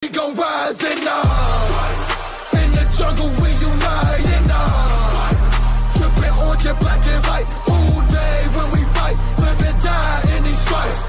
We gon' rise and in the jungle we unite and tripping orange and black and white. All day when we fight, live and die in these stripes.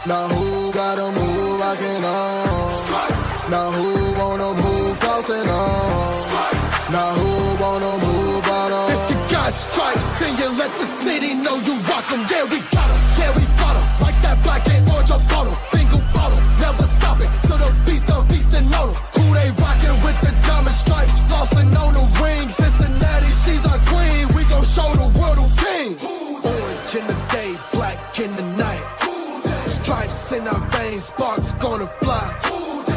Now who gotta move rockin' on? Now who wanna move crossing on? Now who wanna move out on? If you got stripes and you let the city know you rock 'em, yeah we got 'em, yeah we fought 'em. Like that black and orange up on 'em, finger bottle, never stop it. To the beast and on 'em. Who they rockin' with the diamond stripes, flossin' on the ring. Cincinnati, she's our queen, we gon' show the world who king. Orange in the day, black in the night. Stripes in our veins, sparks gonna fly.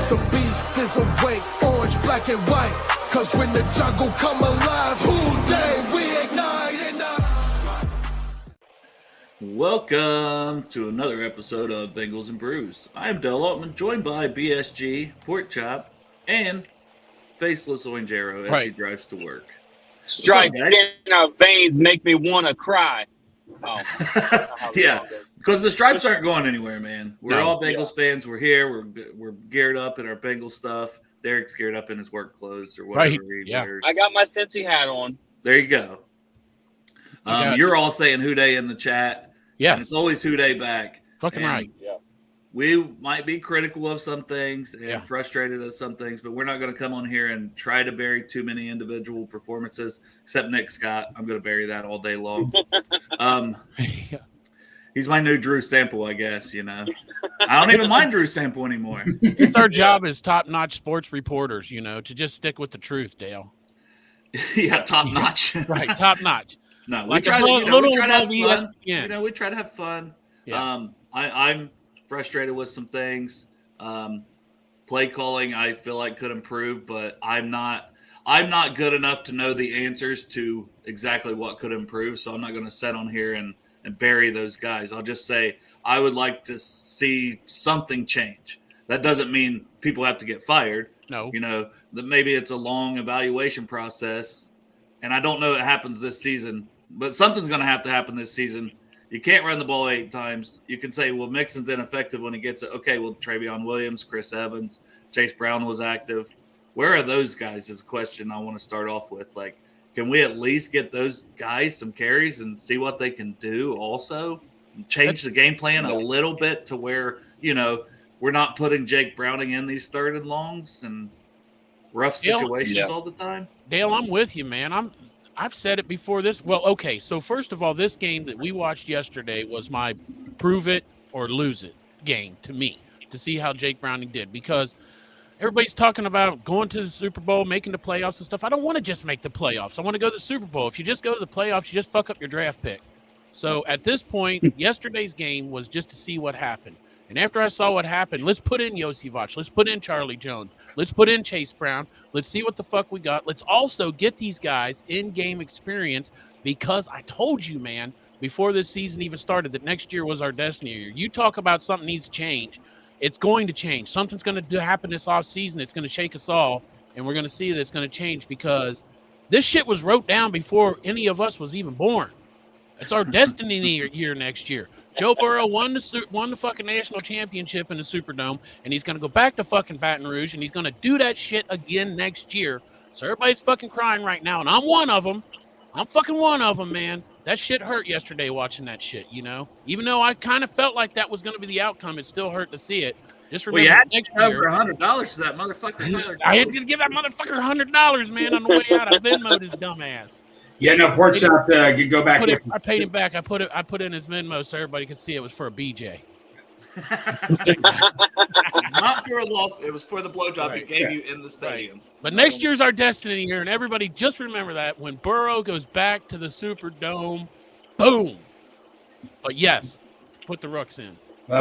The beast is awake, orange, black and white. Cause when the jungle come alive, who day we ignite and Welcome to another episode of Bengals and Brews. I am Dale Altman, joined by BSG, Pork Chop, and Faceless Orange Arrow as he drives to work. Stripes in our veins make me want to cry. Oh, yeah, because the stripes aren't going anywhere, man. We're all Bengals fans. We're here. We're geared up in our Bengals stuff. Derek's geared up in his work clothes or whatever he wears. I got my Cincy hat on. There you go. You're all saying "Who Dey" in the chat. Yes, and it's always "Who Dey" back. Fucking right. Yeah. We might be critical of some things and frustrated at some things, but we're not going to come on here and try to bury too many individual performances, except Nick Scott. I'm going to bury that all day long. He's my new Drew Sample, I guess, you know. I don't even mind Drew Sample anymore. It's our job as top-notch sports reporters, you know, to just stick with the truth, Dale. Yeah, top-notch. Right, top-notch. No, like we try to have fun. You know, we try to have fun. Yeah. I'm frustrated with some things. Play calling, I feel like could improve, but I'm not good enough to know the answers to exactly what could improve. So I'm not going to sit on here and bury those guys. I'll just say I would like to see something change. That doesn't mean people have to get fired. No, you know, that maybe it's a long evaluation process, and I don't know it happens this season, but something's going to have to happen this season. You can't run the ball 8 times. You can say, well, Mixon's ineffective when he gets it. Okay, well, Travion Williams, Chris Evans, Chase Brown was active. Where are those guys is a question I want to start off with. Like, can we at least get those guys some carries and see what they can do also? And change the game plan a little bit to where, you know, we're not putting Jake Browning in these 3rd and longs and rough situations all the time. Dale, I'm with you, man. I've said it before this. Well, okay, so first of all, this game that we watched yesterday was my prove it or lose it game to me, to see how Jake Browning did, because everybody's talking about going to the Super Bowl, making the playoffs and stuff. I don't want to just make the playoffs. I want to go to the Super Bowl. If you just go to the playoffs, you just fuck up your draft pick. So at this point, yesterday's game was just to see what happened. And after I saw what happened, let's put in Yosivach. Let's put in Charlie Jones. Let's put in Chase Brown. Let's see what the fuck we got. Let's also get these guys in-game experience, because I told you, man, before this season even started, that next year was our destiny year. You talk about something needs to change. It's going to change. Something's going to happen this offseason. It's going to shake us all, and we're going to see that it's going to change, because this shit was wrote down before any of us was even born. It's our destiny year next year. Joe Burrow won the fucking national championship in the Superdome, and he's going to go back to fucking Baton Rouge, and he's going to do that shit again next year. So everybody's fucking crying right now, and I'm one of them. I'm fucking one of them, man. That shit hurt yesterday watching that shit, you know? Even though I kind of felt like that was going to be the outcome, it still hurt to see it. Just remember, you had next over $100 to that motherfucker. I had to give that motherfucker $100, man, on the way out. I Venmo'd his dumbass. Yeah, no, Pork Chop, go back. I paid him back. I put it in his Venmo so everybody could see it was for a BJ. Not for a loss. It was for the blowjob he gave you in the stadium. Right. But next year's our destiny year, and everybody just remember that when Burrow goes back to the Superdome, boom. But yes, put the Rooks in.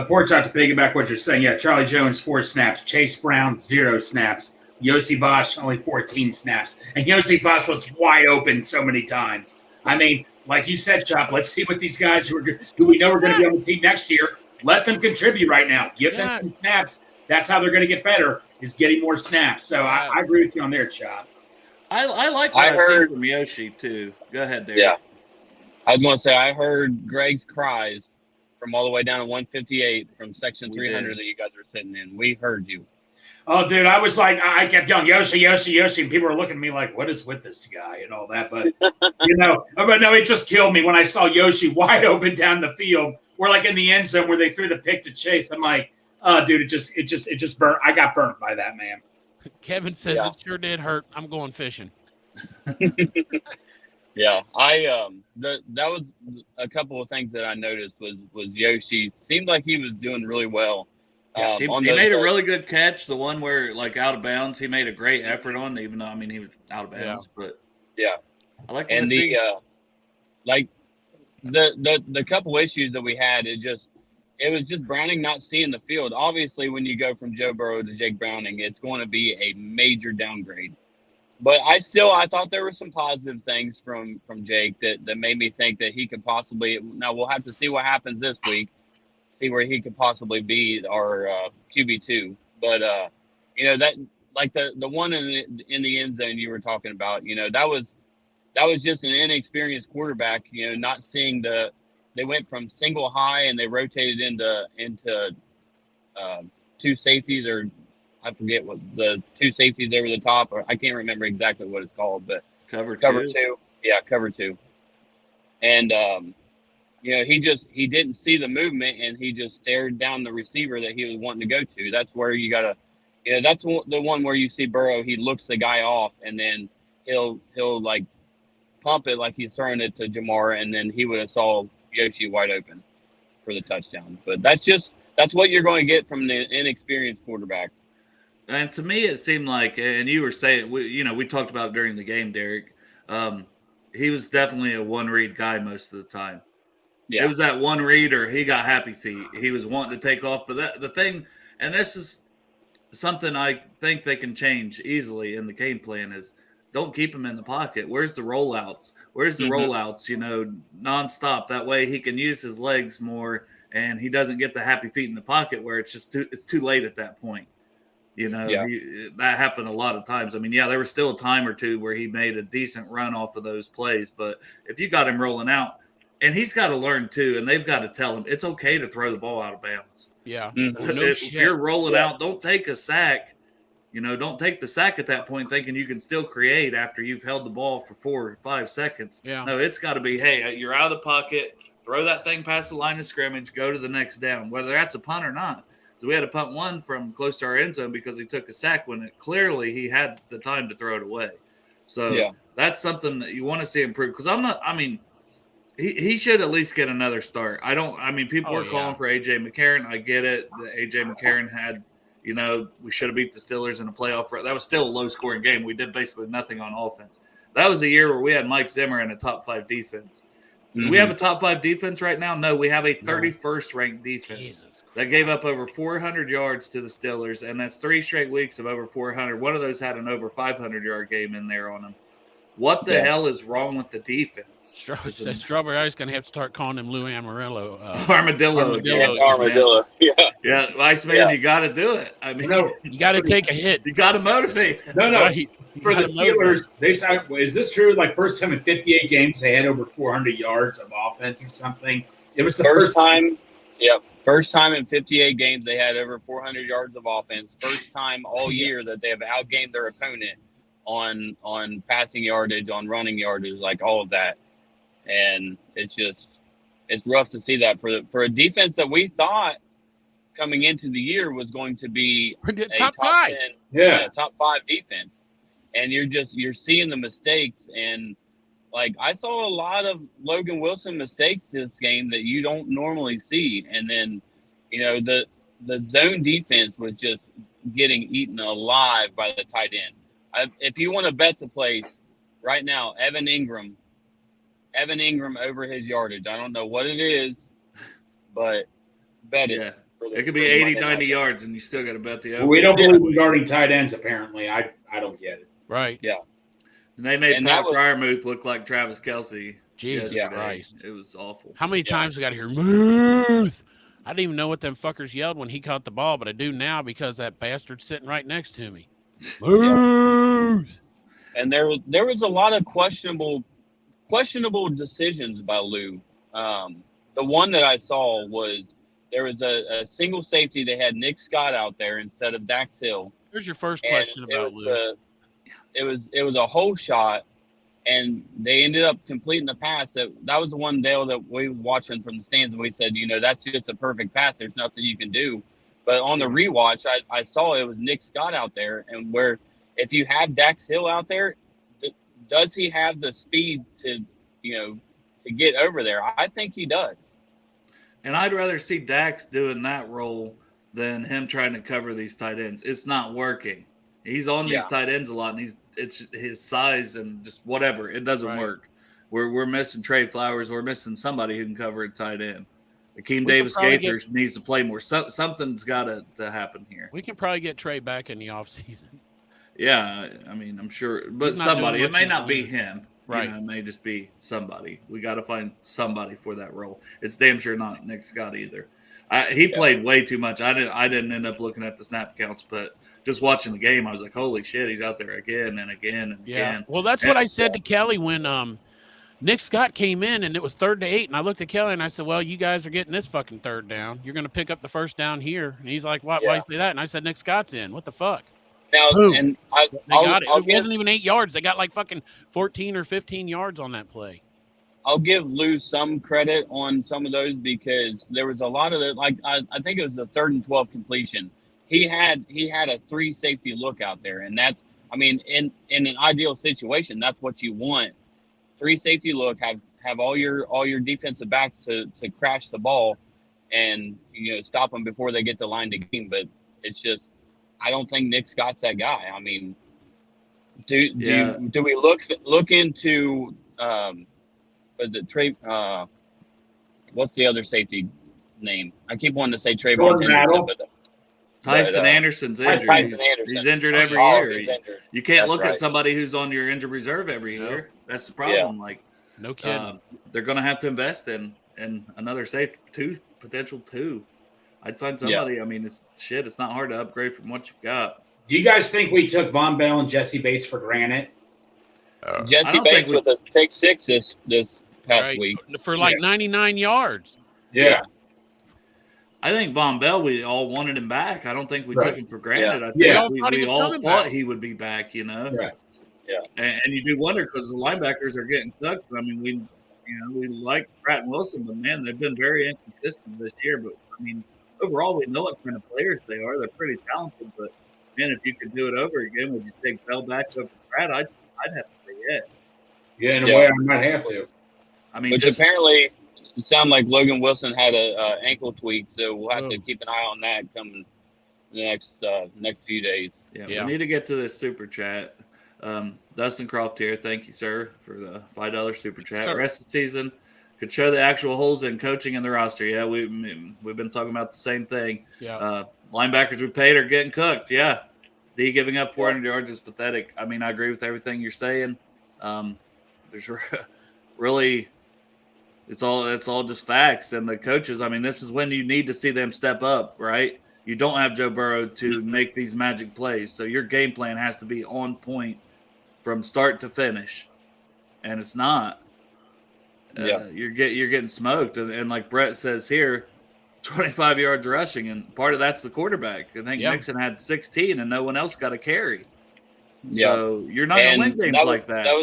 Pork Chop, to piggyback what you're saying, yeah, Charlie Jones 4 snaps, Chase Brown 0 snaps, Yosivach only 14 snaps, and Yosivach was wide open so many times. I mean, like you said, Chop, let's see what these guys who we know are going to be on the team next year. Let them contribute right now. Give them some snaps. That's how they're going to get better, is getting more snaps. So I agree with you on there, Chop. I like what I heard from Yoshi, too. Go ahead, Derek. Yeah. I was going to say, I heard Greg's cries from all the way down to 158 from section 300 that you guys are sitting in. We heard you. Oh, dude, I was like, I kept yelling, Yoshi, Yoshi, Yoshi, and people were looking at me like, what is with this guy and all that. But, but no, it just killed me when I saw Yoshi wide open down the field. We're like in the end zone where they threw the pick to Chase. I'm like, oh, dude, it just burnt. I got burnt by that, man. Kevin says it sure did hurt. I'm going fishing. Yeah, that was a couple of things that I noticed was Yoshi seemed like he was doing really well. He made a really good catch. The one where like out of bounds, he made a great effort on. Even though he was out of bounds, but I like and the like the couple issues that we had. It was just Browning not seeing the field. Obviously, when you go from Joe Burrow to Jake Browning, it's going to be a major downgrade. But I thought there were some positive things from Jake that made me think that he could possibly. Now we'll have to see what happens this week, see where he could possibly be our QB2. But that like the one in the end zone you were talking about, that was just an inexperienced quarterback. Not seeing they went from single high and they rotated into two safeties, or I forget what the two safeties over the top, or I can't remember exactly what it's called, but cover two. Yeah, cover two. And he didn't see the movement and he just stared down the receiver that he was wanting to go to. That's where you gotta, that's the one where you see Burrow. He looks the guy off and then he'll like pump it like he's throwing it to Jamar, and then he would have saw Yoshi wide open for the touchdown. But that's what you're going to get from the inexperienced quarterback. And to me, it seemed like, and you were saying, we talked about it during the game, Derek. He was definitely a one-read guy most of the time. Yeah. It was that one read or he got happy feet. He was wanting to take off. But the thing, and this is something I think they can change easily in the game plan, is don't keep him in the pocket. Where's the rollouts? Nonstop. That way he can use his legs more and he doesn't get the happy feet in the pocket where it's too late at that point. That happened a lot of times. There was still a time or two where he made a decent run off of those plays. But if you got him rolling out, and he's got to learn too, and they've got to tell him it's okay to throw the ball out of bounds. Yeah. If you're rolling out, don't take a sack. Don't take the sack at that point thinking you can still create after you've held the ball for 4 or 5 seconds. Yeah. No, it's got to be, hey, you're out of the pocket, throw that thing past the line of scrimmage, go to the next down, whether that's a punt or not. Because we had to punt one from close to our end zone because he took a sack when clearly he had the time to throw it away. So that's something that you want to see improve. Because he should at least get another start. People are calling for A.J. McCarron. I get it. A.J. McCarron had, we should have beat the Steelers in a playoff. That was still a low-scoring game. We did basically nothing on offense. That was a year where we had Mike Zimmer in a top-5 defense. Do we have a top-5 defense right now? No, we have a 31st ranked defense that gave up over 400 yards to the Steelers, and that's 3 straight weeks of over 400. One of those had an over 500-yard game in there on them. What the hell is wrong with the defense? Strawberry Ice going to have to start calling him Lou Amarillo. Armadillo. Armadillo. Yeah, Ice Man, you got to do it. You got to take a hit. You got to motivate. No. Right. For the Steelers, is this true? Like first time in 58 games, they had over 400 yards of offense or something. It was the first time. Yep. First time in 58 games they had over 400 yards of offense. First time all year that they have outgained their opponent on passing yardage, on running yardage, like all of that. And it's rough to see that for a defense that we thought coming into the year was going to be a top 5. 10, top 5 defense. And you're seeing the mistakes, and like I saw a lot of Logan Wilson mistakes this game that you don't normally see. And then, the zone defense was just getting eaten alive by the tight end. If you want to bet the place right now, Evan Ingram over his yardage. I don't know what it is, but bet it. Yeah. It could be 80, 90 yards, and you still got to bet the over. We don't believe regarding tight ends, apparently. I don't get it. Right. Yeah. And they made Pat Fryermuth look like Travis Kelce. Jesus Christ. It was awful. How many times we got to hear, Muth? I didn't even know what them fuckers yelled when he caught the ball, but I do now because that bastard's sitting right next to me. Muth! And there was a lot of questionable decisions by Lou. The one that I saw was there was a single safety. They had Nick Scott out there instead of Dax Hill. Here's your first And question about Lou. it was a whole shot, and they ended up completing the pass. That was the one, Dale, that we were watching from the stands, and we said, that's just a perfect pass. There's nothing you can do. But on the rewatch, I saw it was Nick Scott out there, and where if you have Dax Hill out there, does he have the speed to get over there? I think he does. And I'd rather see Dax doing that role than him trying to cover these tight ends. It's not working. He's on these tight ends a lot, and it's his size and just whatever. It doesn't work. We're missing Trey Flowers. We're missing somebody who can cover a tight end. Akeem Davis Gaithers needs to play more. Something's got to happen here. We can probably get Trey back in the offseason. Yeah, I mean, I'm sure. But somebody. It may not be him. Right. It may just be somebody. We got to find somebody for that role. It's damn sure not Nick Scott either. He played way too much. I didn't end up looking at the snap counts, but just watching the game, I was like, holy shit, he's out there again and again and again. Well, that's what I said to Kelly when Nick Scott came in and it was 3rd and 8. And I looked at Kelly and I said, well, you guys are getting this fucking 3rd down. You're going to pick up the first down here. And he's like, why you say that? And I said, Nick Scott's in. What the fuck? Now, Boom. and they got it. It wasn't even 8 yards. They got like fucking 14 or 15 yards on that play. I'll give Lou some credit on some of those because there was a lot of it. Like I think it was the 3rd and 12 completion. He had a 3 safety look out there, and that's, I mean, in an ideal situation, that's what you want. 3 safety look, have all your defensive backs to crash the ball, and stop them before they get the line to game. But it's just, I don't think Nick Scott's that guy. I mean, do we look into the Trey? What's the other safety name? I keep wanting to say Trayvon Henderson, but Tyson Anderson's injured. He's injured every year. He's injured. You can't look at somebody who's on your injured reserve every year. That's the problem. Like, no kidding. They're going to have to invest in another safety, potential two. I'd sign somebody. I mean, it's not hard to upgrade from what you've got. Do you guys think we took Von Bell and Jesse Bates for granted? Jesse Bates with a pick 6 this past week for like 99 yards. Yeah. I think Von Bell, we all wanted him back. I don't think we took him for granted. I think we all thought he would be back, Right. Yeah. And you do wonder because the linebackers are getting cooked. I mean, we like Pratt and Wilson, but man, they've been very inconsistent this year. But I mean, overall, we know what kind of players they are. They're pretty talented. But man, if you could do it over again, would you take Bell back over Pratt? I'd have to say yes. Yeah, in a way, I might have to. I mean, apparently, it sounded like Logan Wilson had a ankle tweak, so we'll have to keep an eye on that coming the next few days. Yeah, we need to get to this super chat. Dustin Croft here, thank you, sir, for the $5 super chat. Sure. Rest of the season could show the actual holes in coaching and the roster. Yeah, we've been talking about the same thing. Yeah, linebackers we paid are getting cooked. Yeah, D giving up 400 yards is pathetic. I mean, I agree with everything you're saying. There's really. It's all just facts. And the coaches, I mean, this is when you need to see them step up, right? You don't have Joe Burrow to make these magic plays. So your game plan has to be on point from start to finish. And it's not. You're getting smoked. And like Brett says here, 25 yards rushing. And part of that's the quarterback. I think Mixon had 16 and no one else got a carry. Yeah. So you're not going to win games like that. That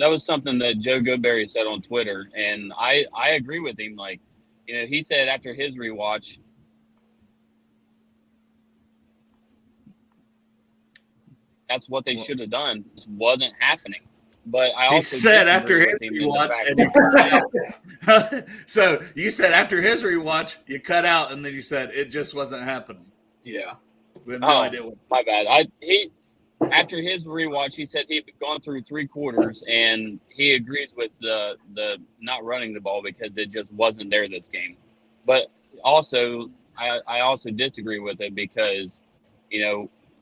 was something that Joe Goodberry said on Twitter, and I agree with him. Like, he said after his rewatch, that's what they should have done. It wasn't happening. But I also said after his rewatch, so you said after his rewatch, you cut out, and then you said it just wasn't happening. Yeah, we have no idea. My bad. After his rewatch, he said he'd gone through 3 quarters, and he agrees with the not running the ball because it just wasn't there this game. But also, I also disagree with it because,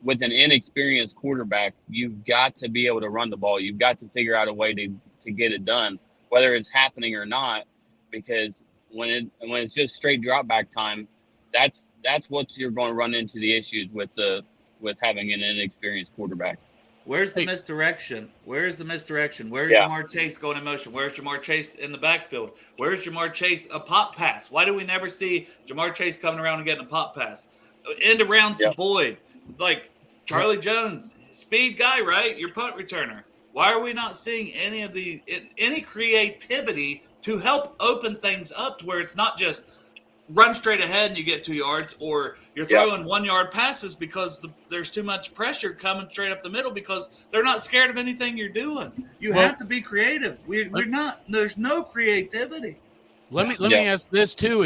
with an inexperienced quarterback, you've got to be able to run the ball. You've got to figure out a way to get it done, whether it's happening or not. Because when it's just straight drop back time, that's what you're going to run into the issues with having an inexperienced quarterback. Where's the misdirection? Where's the misdirection? Where's Jamar Chase going in motion? Where's Jamar Chase in the backfield? Where's Jamar Chase a pop pass? Why do we never see Jamar Chase coming around and getting a pop pass? End arounds to Boyd. Like Charlie Jones, speed guy, right? Your punt returner. Why are we not seeing any creativity to help open things up to where it's not just run straight ahead and you get 2 yards, or you're throwing 1 yard passes because there's too much pressure coming straight up the middle because they're not scared of anything you're doing. You have to be creative. We're not. There's no creativity. Let me ask this too: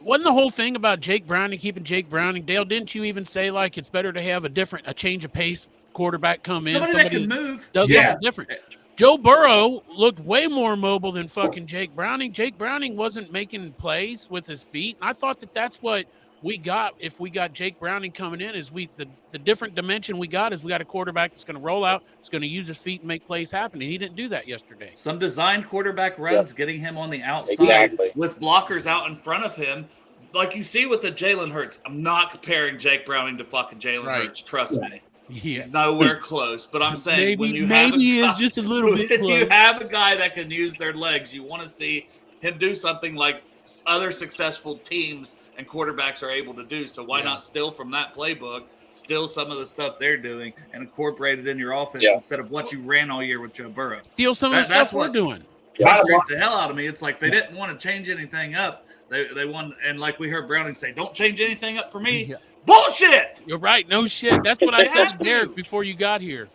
wasn't the whole thing about Jake Browning keeping Jake Browning? Dale, didn't you even say like it's better to have a change of pace quarterback come in? Somebody that can move. Does something different. Joe Burrow looked way more mobile than fucking Jake Browning. Jake Browning wasn't making plays with his feet. And I thought that's what we got if we got Jake Browning coming in. Is the different dimension we got is we got a quarterback that's going to roll out, that's going to use his feet and make plays happen. And he didn't do that yesterday. Some designed quarterback runs, getting him on the outside with blockers out in front of him. Like you see with the Jalen Hurts. I'm not comparing Jake Browning to fucking Jalen Hurts. Trust me. Yes. He's nowhere close, but I'm saying maybe he is just a little bit close. You have a guy that can use their legs, you want to see him do something like other successful teams and quarterbacks are able to do. So why not steal from that playbook, steal some of the stuff they're doing, and incorporate it in your offense instead of what you ran all year with Joe Burrow? Steal some of the stuff we're doing. Frustrates the hell out of me. It's like they didn't want to change anything up. They won, and like we heard Browning say, "Don't change anything up for me." Yeah. Bullshit. You're right. No shit. That's what I said to Derek before you got here.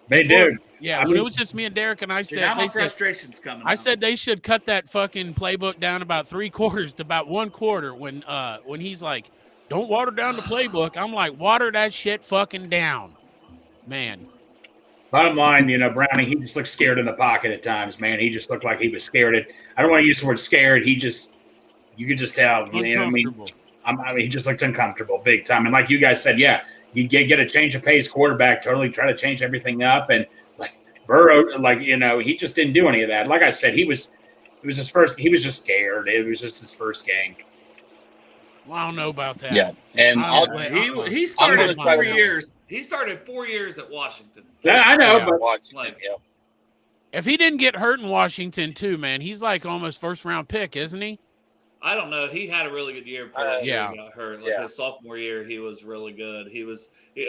They do. Yeah, when it was just me and Derek, and I said, now my frustration's coming. I said they should cut that fucking playbook down about 3 quarters to about 1 quarter. When he's like, "Don't water down the playbook," I'm like, "Water that shit fucking down, man." Bottom line, Browning, he just looked scared in the pocket at times, man. He just looked like he was scared. I don't want to use the word scared. You could just tell. You know what I mean? He just looked uncomfortable big time. And like you guys said, you get a change of pace quarterback, totally try to change everything up. And like Burrow, he just didn't do any of that. Like I said, it was his first. He was just scared. It was just his first game. Well, I don't know about that. Yeah, and he started 4 years. He started 4 years at Washington. I know, but if he didn't get hurt in Washington too, man, he's like almost first round pick, isn't he? I don't know. He had a really good year before that year he got hurt. His sophomore year, he was really good.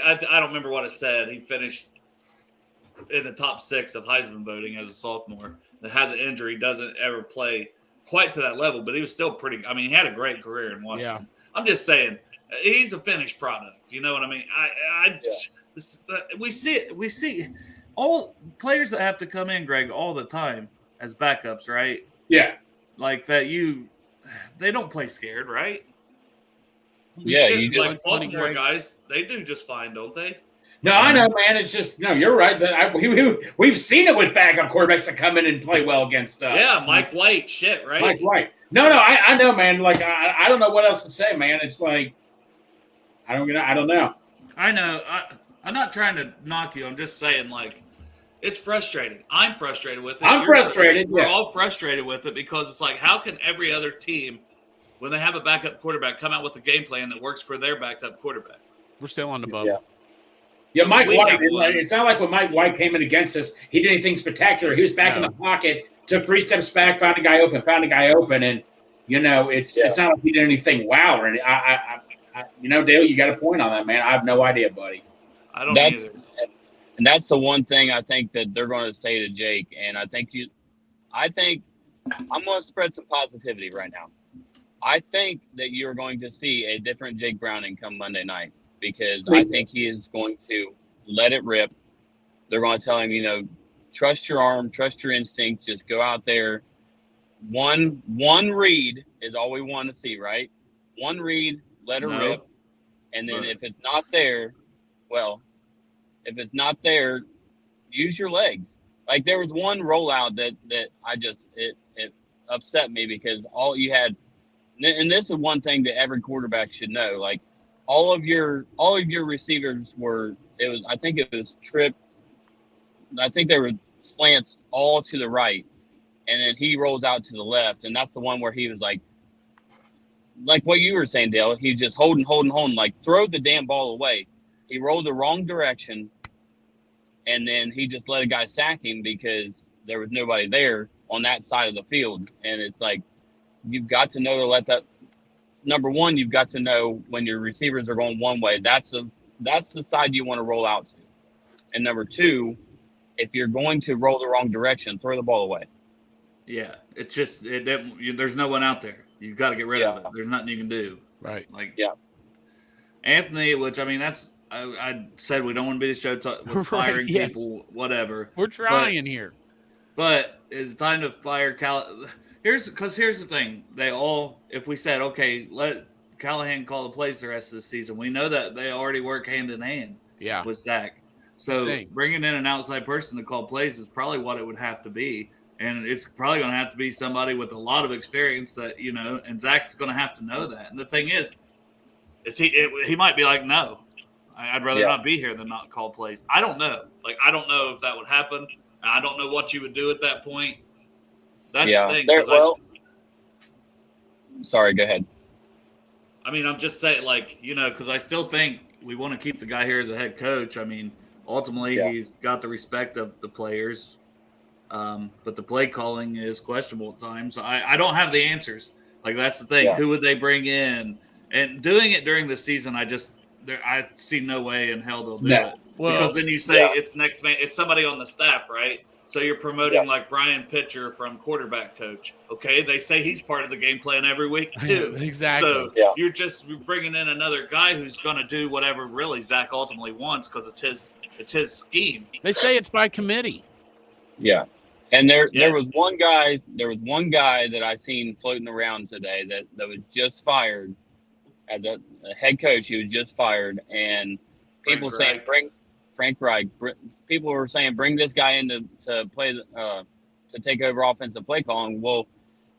I don't remember what it said. He finished in the top 6 of Heisman voting as a sophomore. That has an injury, doesn't ever play quite to that level, but he was still pretty. I mean, he had a great career in Washington. Yeah. I'm just saying, he's a finished product. You know what I mean? We see it. We see all players that have to come in, Greg, all the time as backups, right? Yeah. Like that they don't play scared, right? Yeah, you do. Like Baltimore guys, they do just fine, don't they? No, I know, man. It's just you're right. We've seen it with backup quarterbacks that come in and play well against us. Yeah, Mike White, shit, right? Mike White. No, I know, man. Like I don't know what else to say, man. It's like I don't know. I know. I'm not trying to knock you. I'm just saying, like, it's frustrating. I'm frustrated with it. I'm frustrated. We're all frustrated with it because it's like, how can every other team, when they have a backup quarterback, come out with a game plan that works for their backup quarterback? We're still on the bubble. Yeah, Mike White. It's not like when Mike White came in against us, he did anything spectacular. He was back in the pocket, took 3 steps back, found a guy open, and it's not like he did anything wow or anything. Dale, you got a point on that, man. I have no idea, buddy. I don't either. And that's the one thing I think that they're going to say to Jake. And I think I'm going to spread some positivity right now. I think that you're going to see a different Jake Browning come Monday night because I think he is going to let it rip. They're going to tell him, trust your arm, trust your instinct, just go out there. One read is all we want to see, right? One read, let it rip. And then if it's not there, use your legs. Like there was one rollout that I just it upset me because all you had, and this is one thing that every quarterback should know. Like all of your receivers I think it was trip. I think they were slants all to the right, and then he rolls out to the left, and that's the one where he was like what you were saying, Dale. He's just holding, like throw the damn ball away. He rolled the wrong direction. and then he just let a guy sack him because there was nobody there on that side of the field. And it's like, you've got to know to let that. Number one, you've got to know when your receivers are going one way. That's the side you want to roll out to. And number two, if you're going to roll the wrong direction, throw the ball away. Yeah, it's just there's no one out there. You've got to get rid of it. There's nothing you can do. Right. Like Yeah. Anthony, which I mean, I said we don't want to be the show with firing yes. people, whatever. We're trying here. But it's time to fire Here's the thing. If we said, okay, let Callahan call the plays the rest of the season, we know that they already work hand in hand with Zach. So bringing in an outside person to call plays is probably what it would have to be. And it's probably going to have to be somebody with a lot of experience that, and Zach's going to have to know that. And the thing is he might be like, no, I'd rather not be here than not call plays. I don't know. Like, I don't know if that would happen. I don't know what you would do at that point. That's the thing. Sorry, go ahead. I mean, I'm just saying, because I still think we want to keep the guy here as a head coach. I mean, ultimately, he's got the respect of the players, but the play calling is questionable at times. I don't have the answers. Like, that's the thing. Yeah. Who would they bring in? And doing it during the season, I see no way in hell they'll do it. Well, because then you say it's next man, it's somebody on the staff, right? So you're promoting like Brian Pitcher from quarterback coach. Okay, they say he's part of the game plan every week too. Exactly. So you're just bringing in another guy who's going to do whatever really Zach ultimately wants because it's his scheme. They say it's by committee. Yeah, and there was one guy that I seen floating around today that was just fired as a head coach. He was just fired, and people saying Frank Reich. People were saying bring this guy in to play to take over offensive play calling. Well,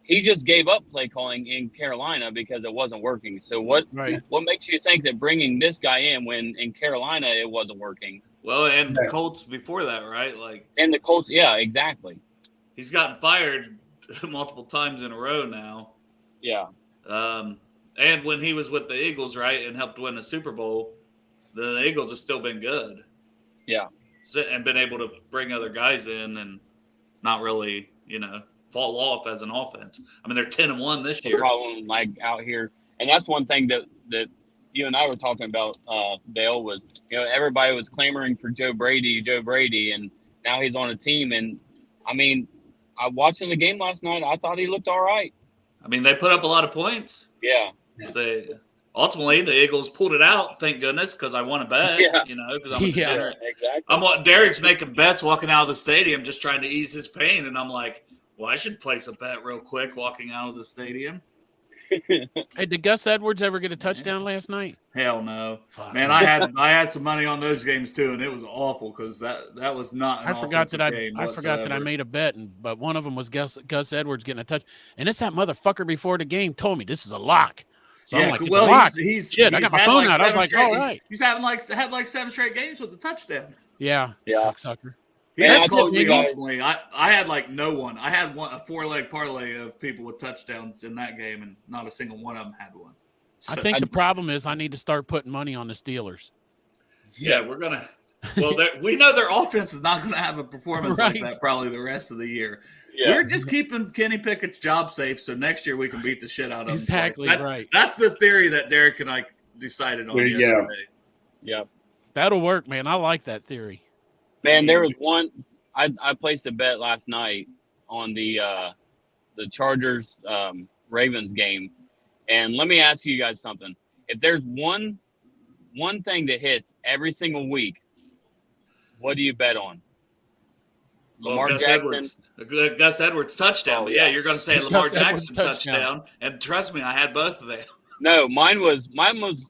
he just gave up play calling in Carolina because it wasn't working. So what makes you think that bringing this guy in when in Carolina it wasn't working? Well, and the Colts before that, right? And the Colts, yeah, exactly. He's gotten fired multiple times in a row now. Yeah. And when he was with the Eagles, right, and helped win the Super Bowl, the Eagles have still been good. Yeah. And been able to bring other guys in and not really, fall off as an offense. I mean, they're 10-1 this year. The problem, out here, and that's one thing that you and I were talking about, Dale, was everybody was clamoring for Joe Brady, and now he's on a team. And I mean, I watching the game last night, I thought he looked all right. I mean, they put up a lot of points. Yeah. But ultimately, the Eagles pulled it out, thank goodness, because I won a bet, because I'm a degenerate. Exactly. Derek's making bets walking out of the stadium just trying to ease his pain, and I'm like, well, I should place a bet real quick walking out of the stadium. Hey, did Gus Edwards ever get a touchdown last night? Hell no. Fuck. Man, I had some money on those games too, and it was awful because that was not an offensive game whatsoever. I forgot that I made a bet, but one of them was Gus Edwards getting a touch. And it's that motherfucker before the game told me this is a lock. So I'm like, well, I got my phone out. I was like, all right. He's had 7 straight games with a touchdown. Yeah. Cocksucker. I had no one. I had a 4-leg parlay of people with touchdowns in that game, and not a single one of them had one. So, I think the problem is I need to start putting money on the Steelers. Yeah, we're gonna. Well, we know their offense is not going to have a performance like that probably the rest of the year. Yeah. We're just keeping Kenny Pickett's job safe, so next year we can beat the shit out of him. Exactly right. That's the theory that Derek and I decided on yesterday. Yeah, that'll work, man. I like that theory. Man, there was one. I placed a bet last night on the Chargers Ravens game, and let me ask you guys something. If there's one thing that hits every single week, what do you bet on? Lamar Jackson. Gus Edwards touchdown. But you're going to say Lamar Jackson touchdown. And trust me, I had both of them. No, mine was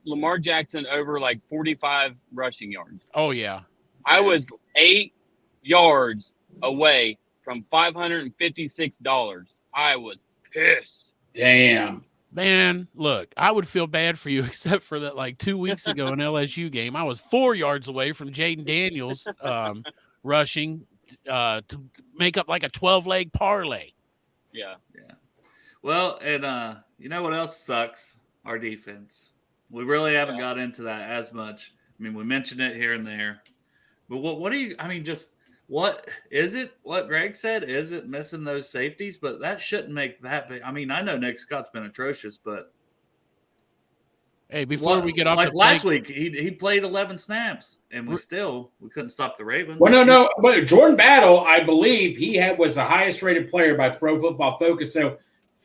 Lamar Jackson over 45 rushing yards. Oh yeah. I was 8 yards away from $556. I was pissed. Damn. Man, look, I would feel bad for you except for that 2 weeks ago in LSU game. I was 4 yards away from Jaden Daniels rushing to make up a 12-leg parlay. Yeah. Well, and you know what else sucks? Our defense. We really haven't got into that as much. I mean, we mentioned it here and there, But what do you? I mean, just what is it? What Greg said is it missing those safeties? But that shouldn't make that big. I mean, I know Nick Scott's been atrocious, but Hey, before we get off like the last flag- week, he played 11 snaps, and we couldn't stop the Ravens. Well, no, but Jordan Battle, I believe was the highest rated player by Pro Football Focus. So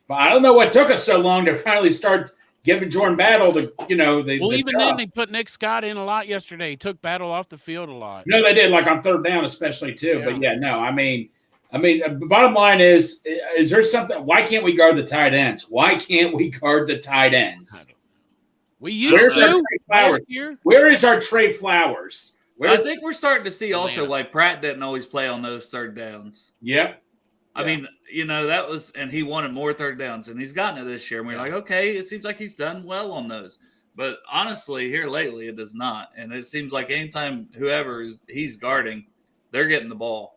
I don't know what took us so long to finally start giving Jordan Battle the even then they put Nick Scott in a lot yesterday. He took Battle off the field a lot. No, they did, like on third down especially too. Yeah. But yeah, no, I mean, the bottom line is there something? Why can't we guard the tight ends? Why can't we guard the tight ends? We used to last year. Where is our Trey Flowers? I think we're starting to see also why Pratt didn't always play on those third downs. Yep. I mean, that was, and he wanted more third downs, and he's gotten it this year. And we're like, okay, it seems like he's done well on those. But honestly, here lately, it does not. And it seems like anytime he's guarding, they're getting the ball.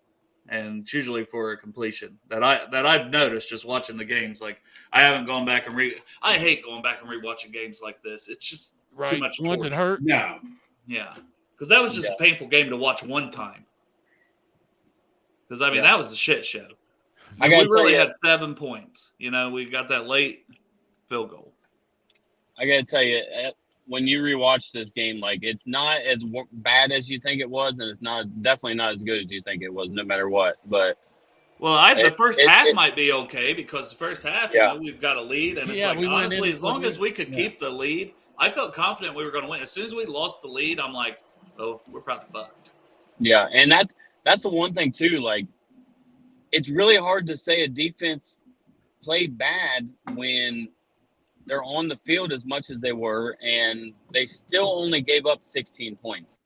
And it's usually for a completion that I've noticed just watching the games. Like I haven't gone back and I hate going back and rewatching games like this. It's just too much torture. Once it hurt. No. Yeah, because that was just a painful game to watch one time. Because I mean that was a shit show. We really had 7 points. We got that late field goal. I got to tell you, when you rewatch this game, like it's not as bad as you think it was, and it's definitely not as good as you think it was, no matter what. But the first half might be okay because the first half, we've got a lead, and it's honestly, as long as we could keep the lead, I felt confident we were going to win. As soon as we lost the lead, I'm like, oh, we're probably fucked. Yeah, and that's the one thing too. Like, it's really hard to say a defense played bad when they're on the field as much as they were, and they still only gave up 16 points.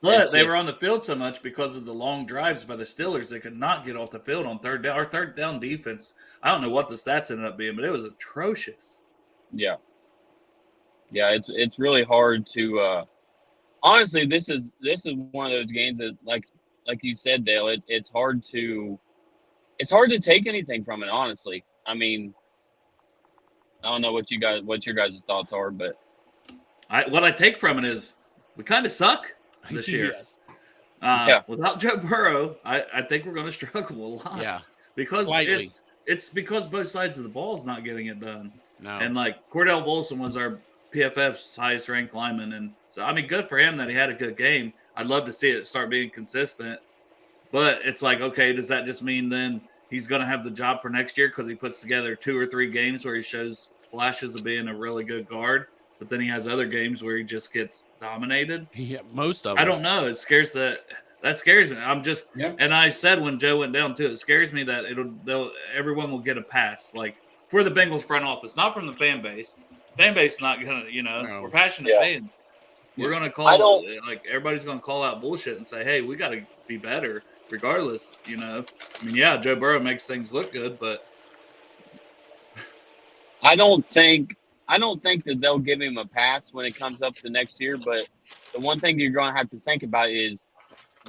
But they were on the field so much because of the long drives by the Steelers. They could not get off the field on third down. Our third down defense, I don't know what the stats ended up being, but it was atrocious. Yeah. Yeah, it's really hard to honestly, this is one of those games that like you said, Dale, it's hard to take anything from it, honestly. I mean, I don't know what your guys' thoughts are, but what I take from it is we kind of suck this year. Yes. Without Joe Burrow, I think we're going to struggle a lot. Yeah, because slightly. it's because both sides of the ball is not getting it done. No, and like Cordell Volson was our PFF's highest ranked lineman, and so I mean, good for him that he had a good game. I'd love to see it start being consistent, but it's like, okay, does that just mean then he's going to have the job for next year because he puts together 2 or 3 games where he shows flashes of being a really good guard, but then he has other games where he just gets dominated? Yeah, most of I don't know. It scares that scares me. I'm just and I said when Joe went down too, it scares me that everyone will get a pass, like for the Bengals front office, not from the fan base. Fan base is not gonna, we're passionate fans. We're gonna call like everybody's gonna call out bullshit and say, hey, we got to be better. Regardless, I mean, Joe Burrow makes things look good, but I don't think that they'll give him a pass when it comes up to next year. But the one thing you're going to have to think about is,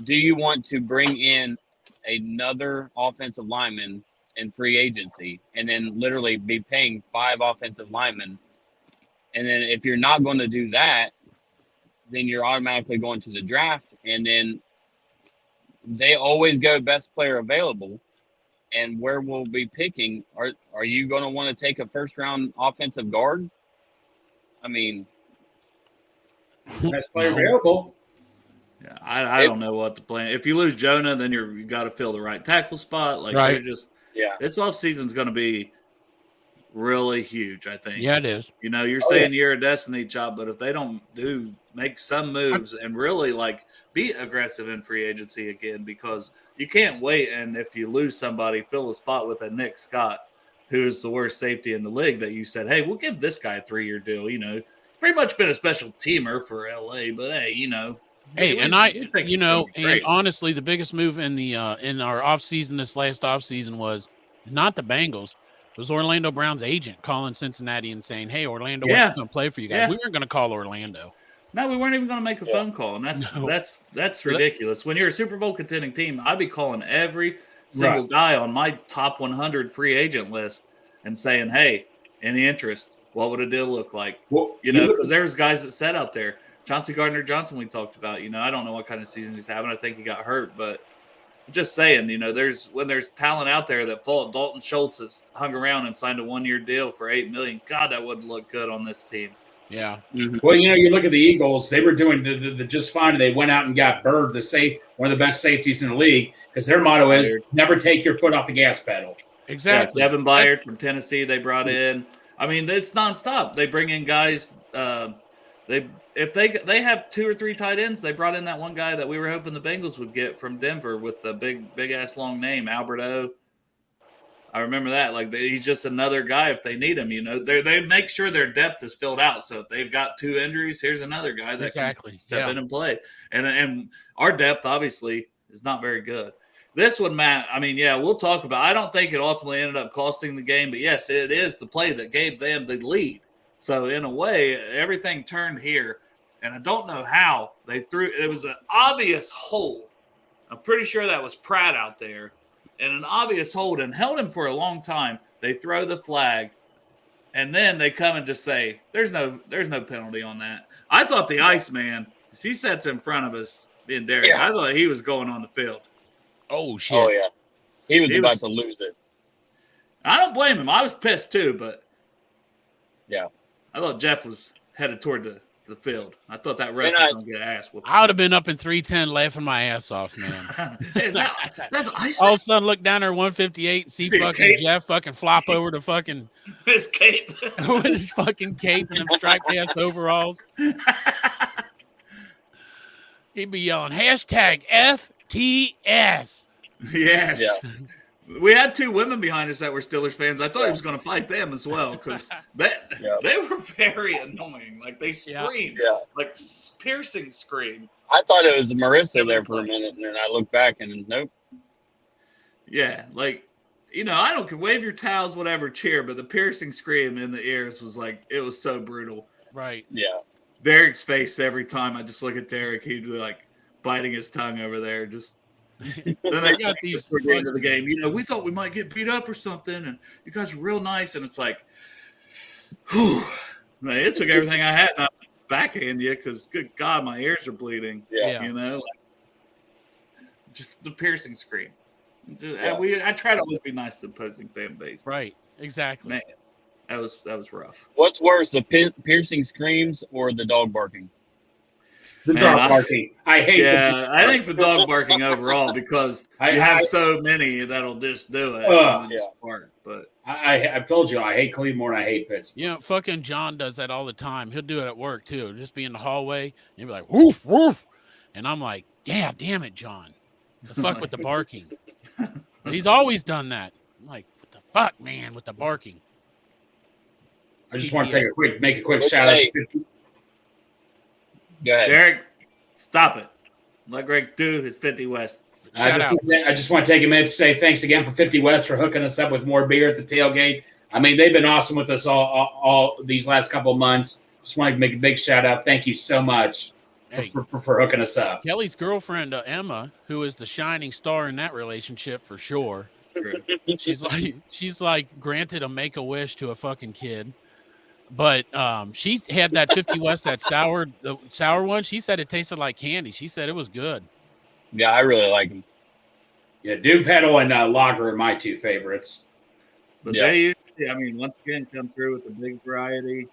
do you want to bring in another offensive lineman in free agency and then literally be paying 5 offensive linemen? And then if you're not going to do that, then you're automatically going to the draft, and then they always go best player available. And where we'll be picking, are you going to want to take a first-round offensive guard? I mean, best player available. Yeah, I don't know what the plan. If you lose Jonah, then you got to fill the right tackle spot. Like right. There's just this offseason's going to be really huge, I think. Yeah, it is. You're saying you're a destiny job, but if they don't make some moves and really like be aggressive in free agency again, because you can't wait, and if you lose somebody, fill the spot with a Nick Scott, who's the worst safety in the league, that you said, hey, we'll give this guy a 3-year deal. It's pretty much been a special teamer for LA, but hey, Hey, and and honestly, the biggest move in our offseason, this last offseason, was not the Bengals. It was Orlando Brown's agent calling Cincinnati and saying, hey, Orlando wants to come play for you guys. Yeah. We weren't going to call Orlando. No, we weren't even going to make a phone call, and that's ridiculous. When you're a Super Bowl contending team, I'd be calling every single guy on my top 100 free agent list and saying, hey, any interest? what would a deal look like? Well, Because there's guys that sat out there. Chauncey Gardner-Johnson we talked about. I don't know what kind of season he's having. I think he got hurt, but just saying, when there's talent out there that fall. Dalton Schultz has hung around and signed a 1-year deal for $8 million. God, that wouldn't look good on this team. Yeah. Mm-hmm. Well, you look at the Eagles; they were doing the just fine, and they went out and got Bird, one of the best safeties in the league, because their motto is never take your foot off the gas pedal. Exactly. Yeah, Devin Byard from Tennessee, they brought in. I mean, it's nonstop. They bring in guys. If they have 2 or 3 tight ends, they brought in that one guy that we were hoping the Bengals would get from Denver with the big ass long name, Albert O. I remember that. He's just another guy if they need him. They make sure their depth is filled out. So if they've got 2 injuries, here's another guy that can step in and play. And our depth obviously is not very good. This one, Matt, I mean, yeah, we'll talk about. I don't think it ultimately ended up costing the game, but yes, it is the play that gave them the lead. So in a way, everything turned here, and I don't know how they threw. It was an obvious hold. I'm pretty sure that was Pratt out there, and an obvious hold, and held him for a long time. They throw the flag, and then they come and just say, "There's no penalty on that." I thought the Iceman, he sets in front of us, being Derek. Yeah. I thought he was going on the field. Oh shit! Oh yeah, he was about to lose it. I don't blame him. I was pissed too, but yeah. I thought Jeff was headed toward the field. I thought that ref was going to get ass whooped. I would have been up in 310 laughing my ass off, man. That's ice. All of a sudden, look down there 158 and see fucking Jeff fucking flop over to fucking his cape with his fucking cape and them striped ass overalls. He'd be yelling #FTS. Yes. Yeah. We had 2 women behind us that were Steelers fans. I thought he was going to fight them as well because they were very annoying. They screamed, like piercing scream. I thought it was Marissa there for a minute, and then I looked back and nope. Yeah, I don't care. Wave your towels, whatever, cheer, but the piercing scream in the ears was it was so brutal. Right. Yeah. Derek's face every time I just look at Derek, he'd be biting his tongue over there, just. Then they got these towards the end of the game. We thought we might get beat up or something, and you guys were real nice. And it's whew, man, it took everything I had not to backhand you because, good God, my ears are bleeding. Yeah. Just the piercing scream. I try to always be nice to the opposing fan base. Right, exactly. Man, that was rough. What's worse, the piercing screams or the dog barking? The dog barking. I hate. Yeah, I think the dog barking overall because you have so many that'll just do it. Bark, but I've told you I hate Cleveland more than I hate Pittsburgh. Fucking John does that all the time. He'll do it at work too. Just be in the hallway and he'll be like, "Woof woof," and I'm like, "Yeah, damn it, John, the fuck with the barking." But he's always done that. I'm like, "What the fuck, man, with the barking?" I just want to make a quick shout out to 50. Go ahead. Derek, stop it. Let Greg do his 50 West. I just want to take a minute to say thanks again for 50 West for hooking us up with more beer at the tailgate. I mean, they've been awesome with us all these last couple of months. Just want to make a big shout out. Thank you so much for hooking us up. Kelly's girlfriend, Emma, who is the shining star in that relationship for sure. She's like granted a make-a-wish to a fucking kid. But she had that 50 West, that sour one. She said it tasted like candy. She said it was good. Yeah, I really like them. Yeah, Doom Pedal and Lager are my 2 favorites. But they usually, once again, come through with a big variety.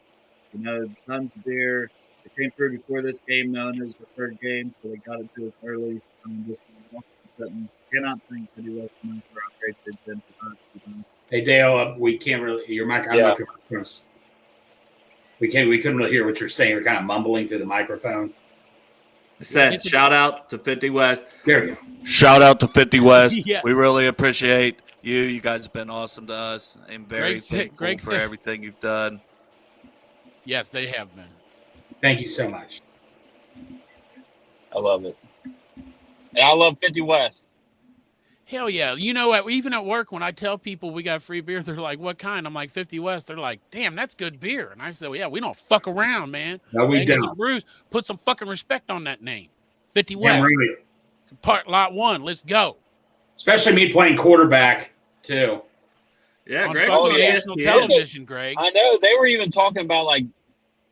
Tons of beer. They came through before this game, knowing it was the 3rd game, so they got it to us early. Cannot think that he was enough for how great they've been for us. Hey, Dale, we can't really. Your mic. I don't know if you're. We couldn't really hear what you're saying. You're kind of mumbling through the microphone. I said, shout out to 50 West. There we go. Shout out to 50 West. Yes. We really appreciate you. You guys have been awesome to us. I'm very thankful for everything you've done. Yes, they have been. Thank you so much. I love it. And I love 50 West. Hell yeah. You know what? Even at work, when I tell people we got free beer, they're like, "What kind?" I'm like, 50 West. They're like, "Damn, that's good beer." And I said, "Well, yeah, we don't fuck around, man. No, we don't. Bruce, put some fucking respect on that name. 50 West. Really. Part lot 1. Let's go." Especially me playing quarterback, too. Yeah, on Greg fucking was on national ESPN. television, Greg. I know they were even talking about like,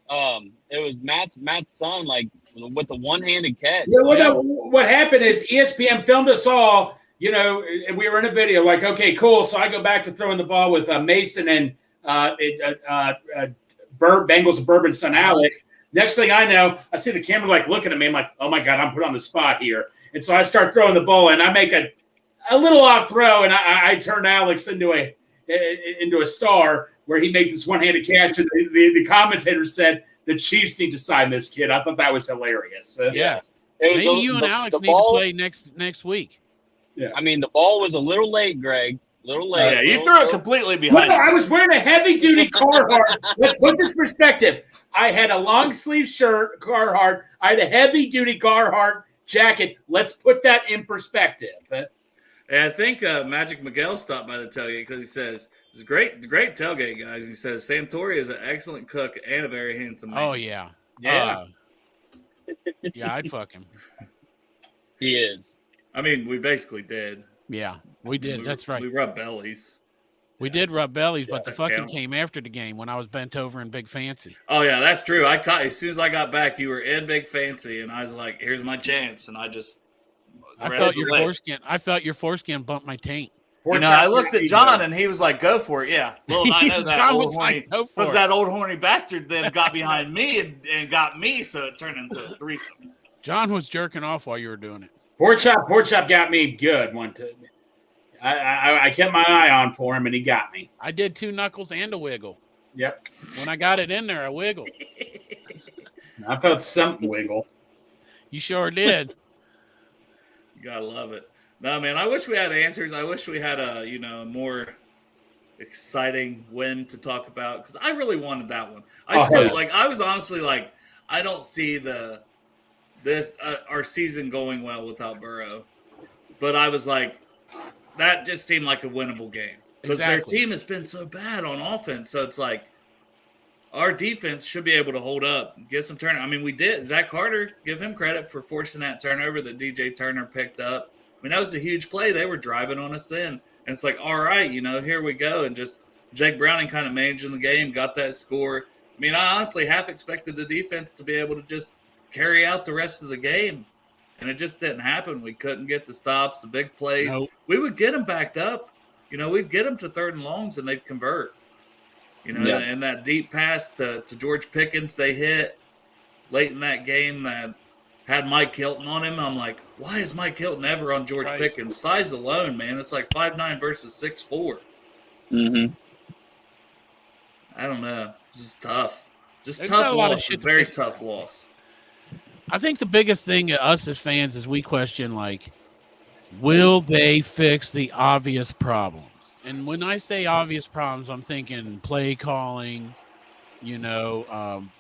it was Matt's son, like with the one-handed catch. Yeah, well, Yeah. no, what happened is ESPN filmed us all, and we were in a video like, okay, cool. So I go back to throwing the ball with Mason and Bengals suburban son Alex. Next thing I know, I see the camera like looking at me. I'm like, oh my God, I'm put on the spot here. And so I start throwing the ball and I make a little off throw and I turn Alex into a star where he made this one-handed catch. And the commentator said, the Chiefs need to sign this kid. I thought that was hilarious. Yes. It was Maybe you and Alex need to play next week. Yeah. I mean, the ball was a little late, Greg. A little late. Yeah, you threw it completely behind. Well, I was wearing a heavy-duty Carhartt. Let's put this perspective. I had a long-sleeve shirt, Carhartt. I had a heavy-duty Carhartt jacket. Let's put that in perspective. And I think Magic Miguel stopped by the tailgate because he says, it's great tailgate, guys. He says, Santori is an excellent cook and a very handsome man. Oh, yeah. Yeah. Yeah, I'd fuck him. He is. I mean, we basically did. Yeah, we did. That's right. We rubbed bellies. We did rub bellies, but the that fucking counts. came after the game when I was bent over in Big Fancy. Oh, yeah, that's true. I caught as soon as I got back, you were in Big Fancy, and I was like, here's my chance. And I just I felt your foreskin bump my taint. I looked at John, and he was like, go for it. Yeah. Little I know that John old was horny, like, go for it. that old horny bastard then got behind me and got me, so it turned into a threesome. John was jerking off while you were doing it. Pork chop got me good one time. I kept my eye on for him, and he got me. I did 2 knuckles and a wiggle. Yep. When I got it in there, I wiggled. I felt something wiggle. You sure did. You gotta love it. No, man, I wish we had answers. I wish we had a more exciting win to talk about because I really wanted that one. I was honestly like, I don't see our season going well without Burrow, but I was like, that just seemed like a winnable game because their team has been so bad on offense. So it's like our defense should be able to hold up, get some turn. I mean, we did. Zach Carter, give him credit for forcing that turnover that DJ Turner picked up. I mean, that was a huge play. They were driving on us then. And it's like, all right, here we go. And just Jake Browning kind of managing the game, got that score. I mean, I honestly half expected the defense to be able to just carry out the rest of the game. And it just didn't happen. We couldn't get the stops, the big plays. Nope. We would get them backed up. We'd get them to 3rd and longs and they'd convert. And that deep pass to George Pickens they hit late in that game that had Mike Hilton on him. I'm like, why is Mike Hilton ever on George Pickens? Size alone, man. It's like 5'9" versus 6'4". Mm-hmm. I don't know. This is tough. Just There's tough not a lot of loss. shit to Very fix. tough loss. I think the biggest thing to us as fans is we question, like, will they fix the obvious problems? And when I say obvious problems, I'm thinking play calling,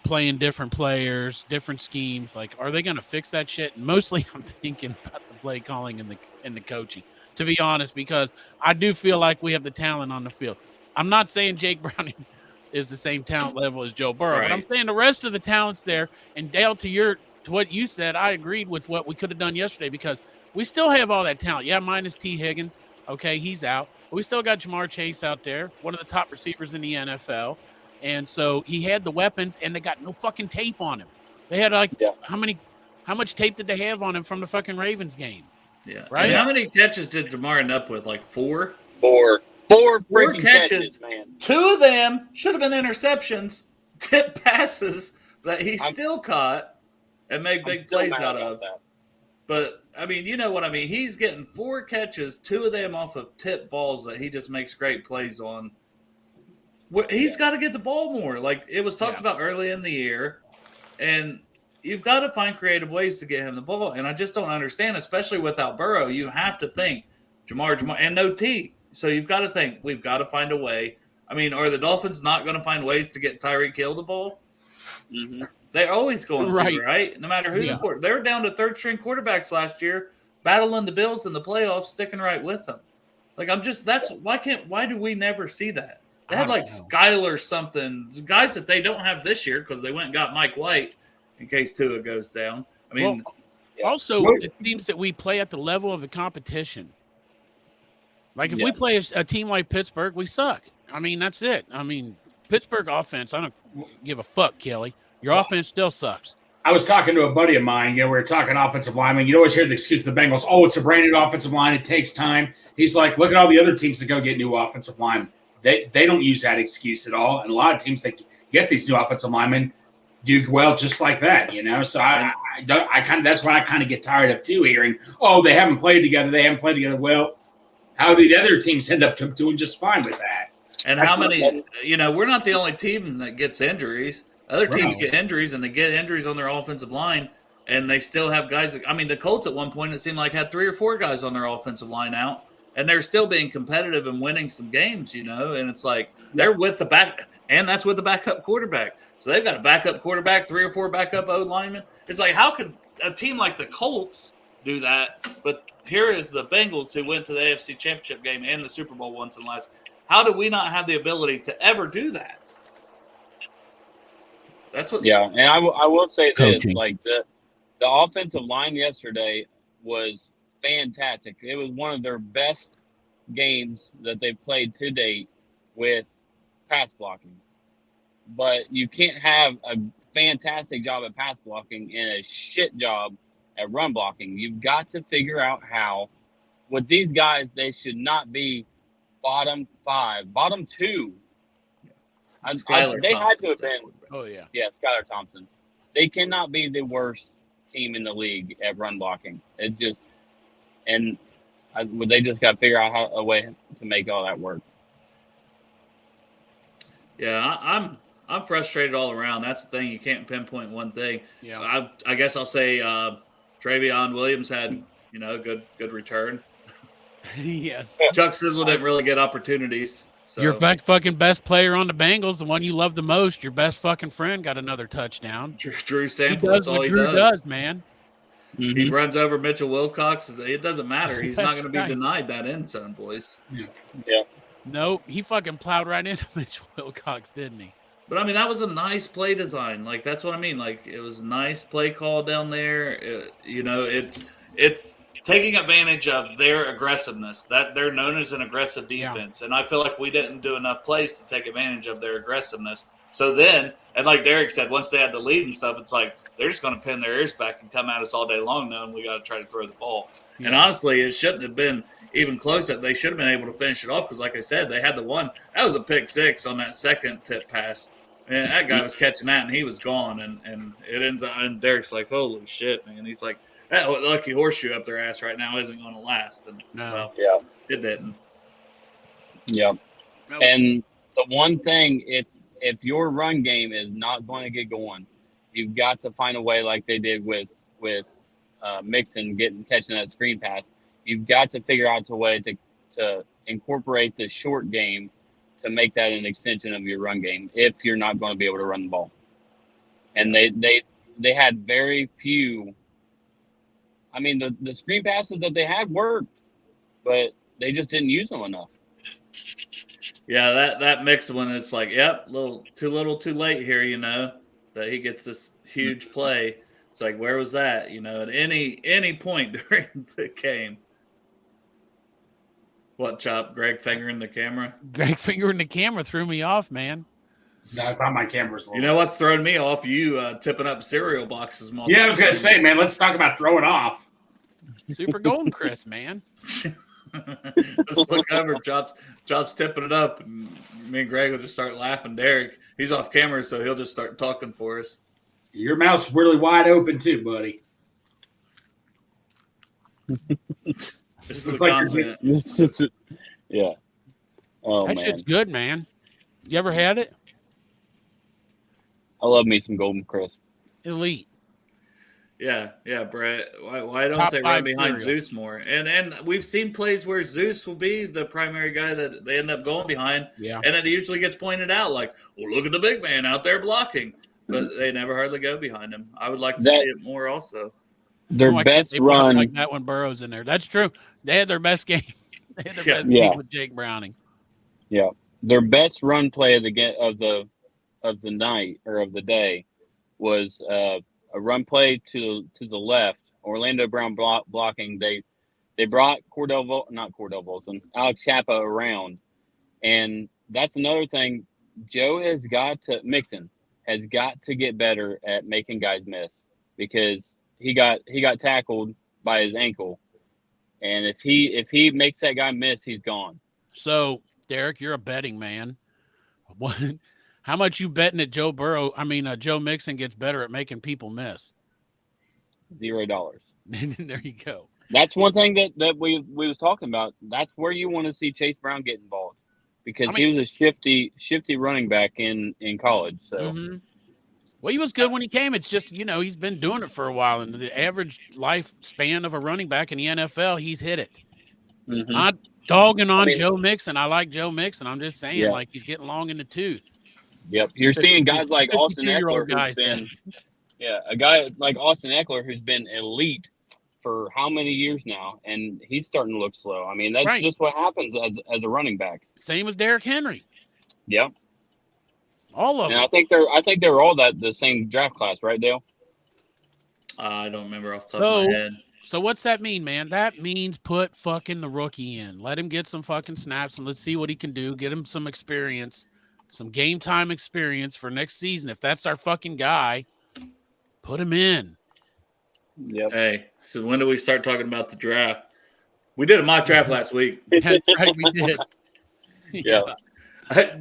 playing different players, different schemes. Like, are they going to fix that shit? And mostly I'm thinking about the play calling and the coaching, to be honest, because I do feel like we have the talent on the field. I'm not saying Jake Browning is the same talent level as Joe Burrow, but I'm saying the rest of the talent's there. And Dale, to what you said, I agreed with what we could have done yesterday because we still have all that talent. Yeah, minus T. Higgins. Okay, he's out. But we still got Jamar Chase out there, one of the top receivers in the NFL. And so he had the weapons, and they got no fucking tape on him. They had how much tape did they have on him from the fucking Ravens game? Yeah. Right? And how many catches did Jamar end up with? Like 4? 4 freaking catches, man. 2 of them should have been interceptions, tip passes that he still caught and made big plays out of. That. But, I mean, you know what I mean? He's getting 4 catches, 2 of them off of tip balls that he just makes great plays on. He's got to get the ball more. Like it was talked about early in the year. And you've got to find creative ways to get him the ball. And I just don't understand, especially without Burrow. You have to think Jamar, and no T. So you've got to think, we've got to find a way. I mean, are the Dolphins not going to find ways to get Tyreek Hill the ball? Mm-hmm. They're always going to, right? No matter who the quarterback. They were down to 3rd-string quarterbacks last year, battling the Bills in the playoffs, sticking right with them. Like, why do we never see that? They had Skylar something, guys that they don't have this year because they went and got Mike White in case Tua goes down. I mean, also, it seems that we play at the level of the competition. Like if we play a team like Pittsburgh, we suck. I mean, that's it. I mean, Pittsburgh offense, I don't give a fuck, Kelly. Your offense still sucks. I was talking to a buddy of mine. We were talking offensive linemen. You always hear the excuse of the Bengals. Oh, it's a brand new offensive line. It takes time. He's like, look at all the other teams that go get new offensive linemen. They don't use that excuse at all. And a lot of teams that get these new offensive linemen do well just like that, So I kind of that's what I kind of get tired of too. Hearing, oh, they haven't played together. They haven't played together. Well, how do the other teams end up doing just fine with that? And That's how many? We're not the only team that gets injuries. Other teams get injuries, and they get injuries on their offensive line, and they still have guys. I mean, the Colts at one point it seemed like had 3 or 4 guys on their offensive line out, and they're still being competitive and winning some games. And it's like they're with the back, and that's with the backup quarterback. So they've got a backup quarterback, 3 or 4 backup O linemen. It's like, how could a team like the Colts do that? But here is the Bengals who went to the AFC Championship game and the Super Bowl once in the last. How do we not have the ability to ever do that? That's what. Yeah, and I will say Coaching. this: like the offensive line yesterday was fantastic. It was one of their best games that they've played to date with pass blocking. But you can't have a fantastic job at pass blocking and a shit job at run blocking. You've got to figure out how. With these guys, they should not be bottom 5, bottom 2. They had to have been. Oh, yeah. Yeah, Skylar Thompson. They cannot be the worst team in the league at run blocking. They just got to figure out a way to make all that work. Yeah, I'm frustrated all around. That's the thing. You can't pinpoint one thing. Yeah. I guess I'll say Travion Williams had a good return. Yes. Chuck Sizzle didn't really get opportunities. So. Your fucking best player on the Bengals, the one you love the most, your best fucking friend, got another touchdown. Drew Sample, He does that's all what he Drew does. does, man. Mm-hmm. He runs over Mitchell Wilcox. It doesn't matter. He's not That's going to be right. denied that end zone, boys. Yeah. Nope, he fucking plowed right into Mitchell Wilcox, didn't he? But, I mean, that was a nice play design. Like, that's what I mean. Like, it was a nice play call down there. It's taking advantage of their aggressiveness. That they're known as an aggressive defense. Yeah. And I feel like we didn't do enough plays to take advantage of their aggressiveness. So then, and like Derek said, once they had the lead and stuff, it's like they're just going to pin their ears back and come at us all day long knowing we got to try to throw the ball. Yeah. And honestly, it shouldn't have been even close. They should have been able to finish it off because, like I said, they had the one. That was a pick 6 on that second tip pass. And that guy was catching that, and he was gone. And it ends up, and Derek's like, holy shit, man. He's like, that lucky horseshoe up their ass right now isn't going to last. And, no. Yeah. It didn't. Yeah. No. And the one thing, if your run game is not going to get going, you've got to find a way like they did with Mixon catching that screen pass. You've got to figure out a way to incorporate the short game to make that an extension of your run game if you're not going to be able to run the ball. And they had very few. I mean, the screen passes that they had worked, but they just didn't use them enough. Yeah, that mixed one, it's like, yep, too little, too late here, that he gets this huge play. It's like, where was that, at any point during the game? What, Chop? Greg fingering the camera? Greg fingering the camera threw me off, man. No, I thought my camera's You know what's throwing me off? You tipping up cereal boxes. Yeah, I was going to say, man, let's talk about throwing off. Super Golden Crisp, man. Just look over, Chop's tipping it up, and me and Greg will just start laughing. Derek, he's off camera, so he'll just start talking for us. Your mouth's really wide open too, buddy. This is the content. Yeah. Oh, that shit's good, man. You ever had it? I love me some Golden Crisp. Elite. Yeah, Brett. Why don't they run behind Zeus more? And we've seen plays where Zeus will be the primary guy that they end up going behind. Yeah. And it usually gets pointed out like, well, look at the big man out there blocking. But they never hardly go behind him. I would like to see it more also. Their best run. Like that when Burrow's in there. That's true. They had their best game. They had their best game with Jake Browning. Yeah. Their best run play of the night or of the day was a run play to the left. Orlando Brown blocking. They brought Alex Kappa around, and that's another thing. Mixon has got to get better at making guys miss, because he got tackled by his ankle, and if he makes that guy miss, he's gone. So, Derek, you're a betting man. What? How much you betting that Joe Mixon gets better at making people miss? $0. There you go. That's one thing that we was talking about. That's where you want to see Chase Brown get involved, because he was a shifty running back in college. So, well, he was good when he came. It's just, he's been doing it for a while, and the average lifespan of a running back in the NFL, he's hit it. Not dogging on Joe Mixon. I like Joe Mixon. I'm just saying, he's getting long in the tooth. Yep, you're seeing guys like Austin Eckler, a guy like Austin Eckler who's been elite for how many years now, and he's starting to look slow. I mean, that's just what happens as a running back. Same as Derrick Henry. Yep. All of them. I think they're all the same draft class, right, Dale? I don't remember off the top of my head. So what's that mean, man? That means put fucking the rookie in. Let him get some fucking snaps, and let's see what he can do. Get him some experience, some game time experience for next season. If that's our fucking guy, put him in. Yep. Hey, so when do we start talking about the draft? We did a mock draft last week. That's right, we did. Yeah.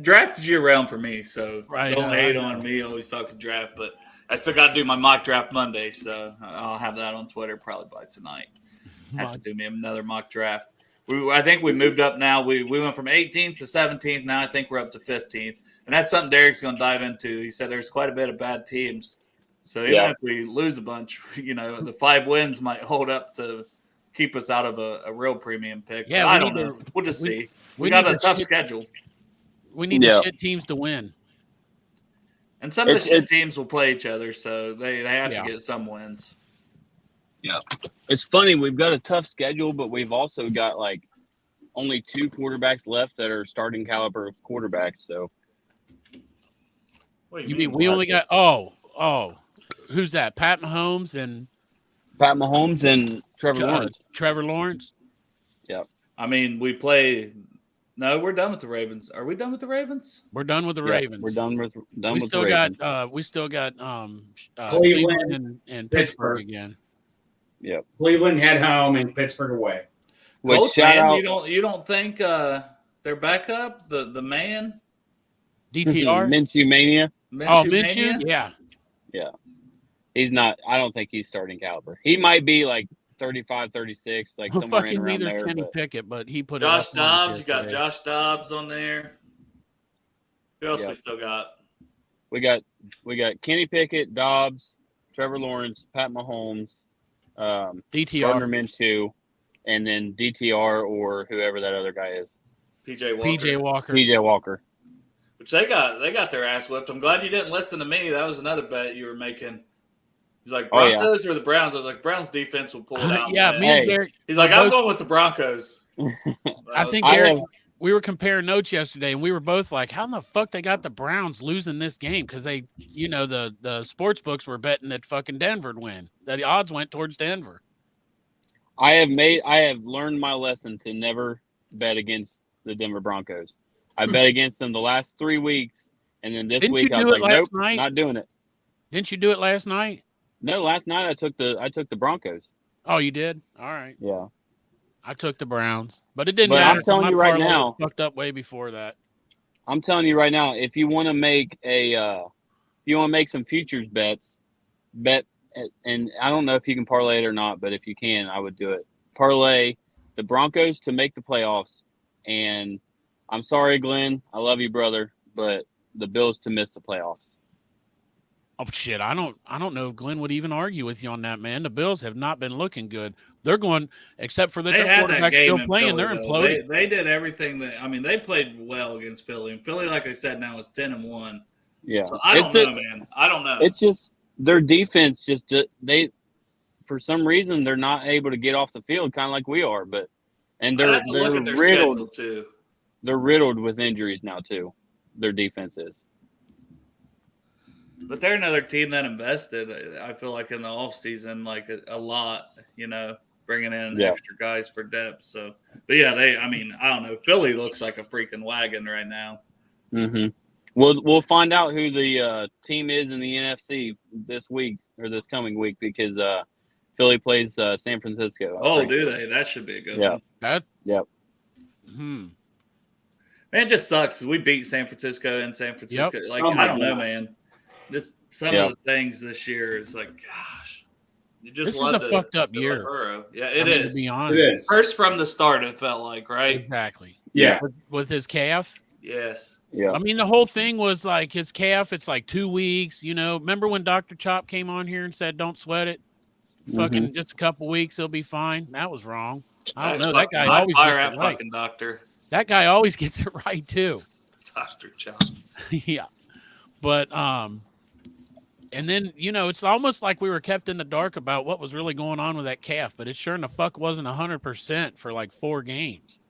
Draft is year round for me, so don't hate on me always talking draft, but I still got to do my mock draft Monday, so I'll have that on Twitter probably by tonight. Have to do me another mock draft. I think we moved up now. We went from 18th to 17th. Now I think we're up to 15th, and that's something Derek's going to dive into. He said there's quite a bit of bad teams, so even if we lose a bunch, the 5 wins might hold up to keep us out of a real premium pick. Yeah, I don't know. We'll just see. We got a tough schedule. We need the shit teams to win. And some of the shit teams will play each other, so they have to get some wins. Yeah. It's funny. We've got a tough schedule, but we've also got, only 2 quarterbacks left that are starting caliber quarterbacks. So, What do you mean we only got – who's that? Pat Mahomes and Trevor Lawrence. Trevor Lawrence? Yep. I mean, we play – no, we're done with the Ravens. Are we done with the Ravens? We're done with the Ravens. We're done with we still the Ravens. We still got Cleveland and Pittsburgh again. Yep. Cleveland head home and Pittsburgh away. Colts, man, you don't think their backup, the man? DTR? Minshew Mania? Minshew? Yeah. Yeah. He's not – I don't think he's starting caliber. He might be 35, 36, somewhere in around there. Kenny Pickett, but he put Josh Dobbs. You got Josh Dobbs on there. Who else we still got? We got Kenny Pickett, Dobbs, Trevor Lawrence, Pat Mahomes, DTR, Gardner Minshew, and then DTR or whoever that other guy is. PJ Walker. Which they got their ass whipped. I'm glad you didn't listen to me. That was another bet you were making. He's like, Broncos or the Browns? I was like, Browns defense will pull it out. He's like, I'm going with the Broncos. I think Derek, we were comparing notes yesterday, and we were both like, how in the fuck they got the Browns losing this game? Because they, the sports books were betting that fucking Denver'd win. That the odds went towards Denver. I have learned my lesson to never bet against the Denver Broncos. I bet against them the last 3 weeks, and then this week I was like, nope, not doing it. Didn't you do it last night? No, last night I took the Broncos. Oh, you did? All right. Yeah. I took the Browns, but it didn't matter. I'm telling you right now, fucked up way before that. I'm telling you right now, if you want to make some futures bet, and I don't know if you can parlay it or not, but if you can, I would do it. Parlay the Broncos to make the playoffs, and I'm sorry, Glenn, I love you, brother, but the Bills to miss the playoffs. Oh shit! I don't know if Glenn would even argue with you on that, man. The Bills have not been looking good. They're going, except for their quarterback still playing. They're imploding. They did everything they played well against Philly. And Philly, like I said, now is 10-1. Yeah, so I don't know, man. I don't know. It's just their defense. They for some reason they're not able to get off the field, kind of like we are. But they're look at their riddled schedule too. They're riddled with injuries now too. Their defense is. But they're another team that invested, I feel like, in the offseason, a lot, bringing in Yeah. extra guys for depth. So, but yeah, I don't know. Philly looks like a freaking wagon right now. Mm-hmm. We'll find out who the team is in the NFC this week or this coming week because Philly plays San Francisco. I think. Do they? That should be a good Yeah. one. Yep. Man, it just sucks. We beat San Francisco in San Francisco. Yep. Like, Oh my I don't know, God. man. Just some of the things this year is like, gosh. You just This is love a fucked up still year. love Burrow. Yeah, To be It honest. is. First from the start, it felt like, right? Exactly. Yeah. With his calf. Yes. Yeah. I mean, the whole thing was like his calf. It's like 2 weeks. Remember when Dr. Chop came on here and said, "Don't sweat it. Fucking just a couple weeks, he'll be fine." That was wrong. I don't know. That guy always fire gets at it right. fucking doctor. That guy always gets it right too. Dr. Chop. Yeah. But and then it's almost like we were kept in the dark about what was really going on with that calf, but it sure in the fuck wasn't 100% for like 4 games.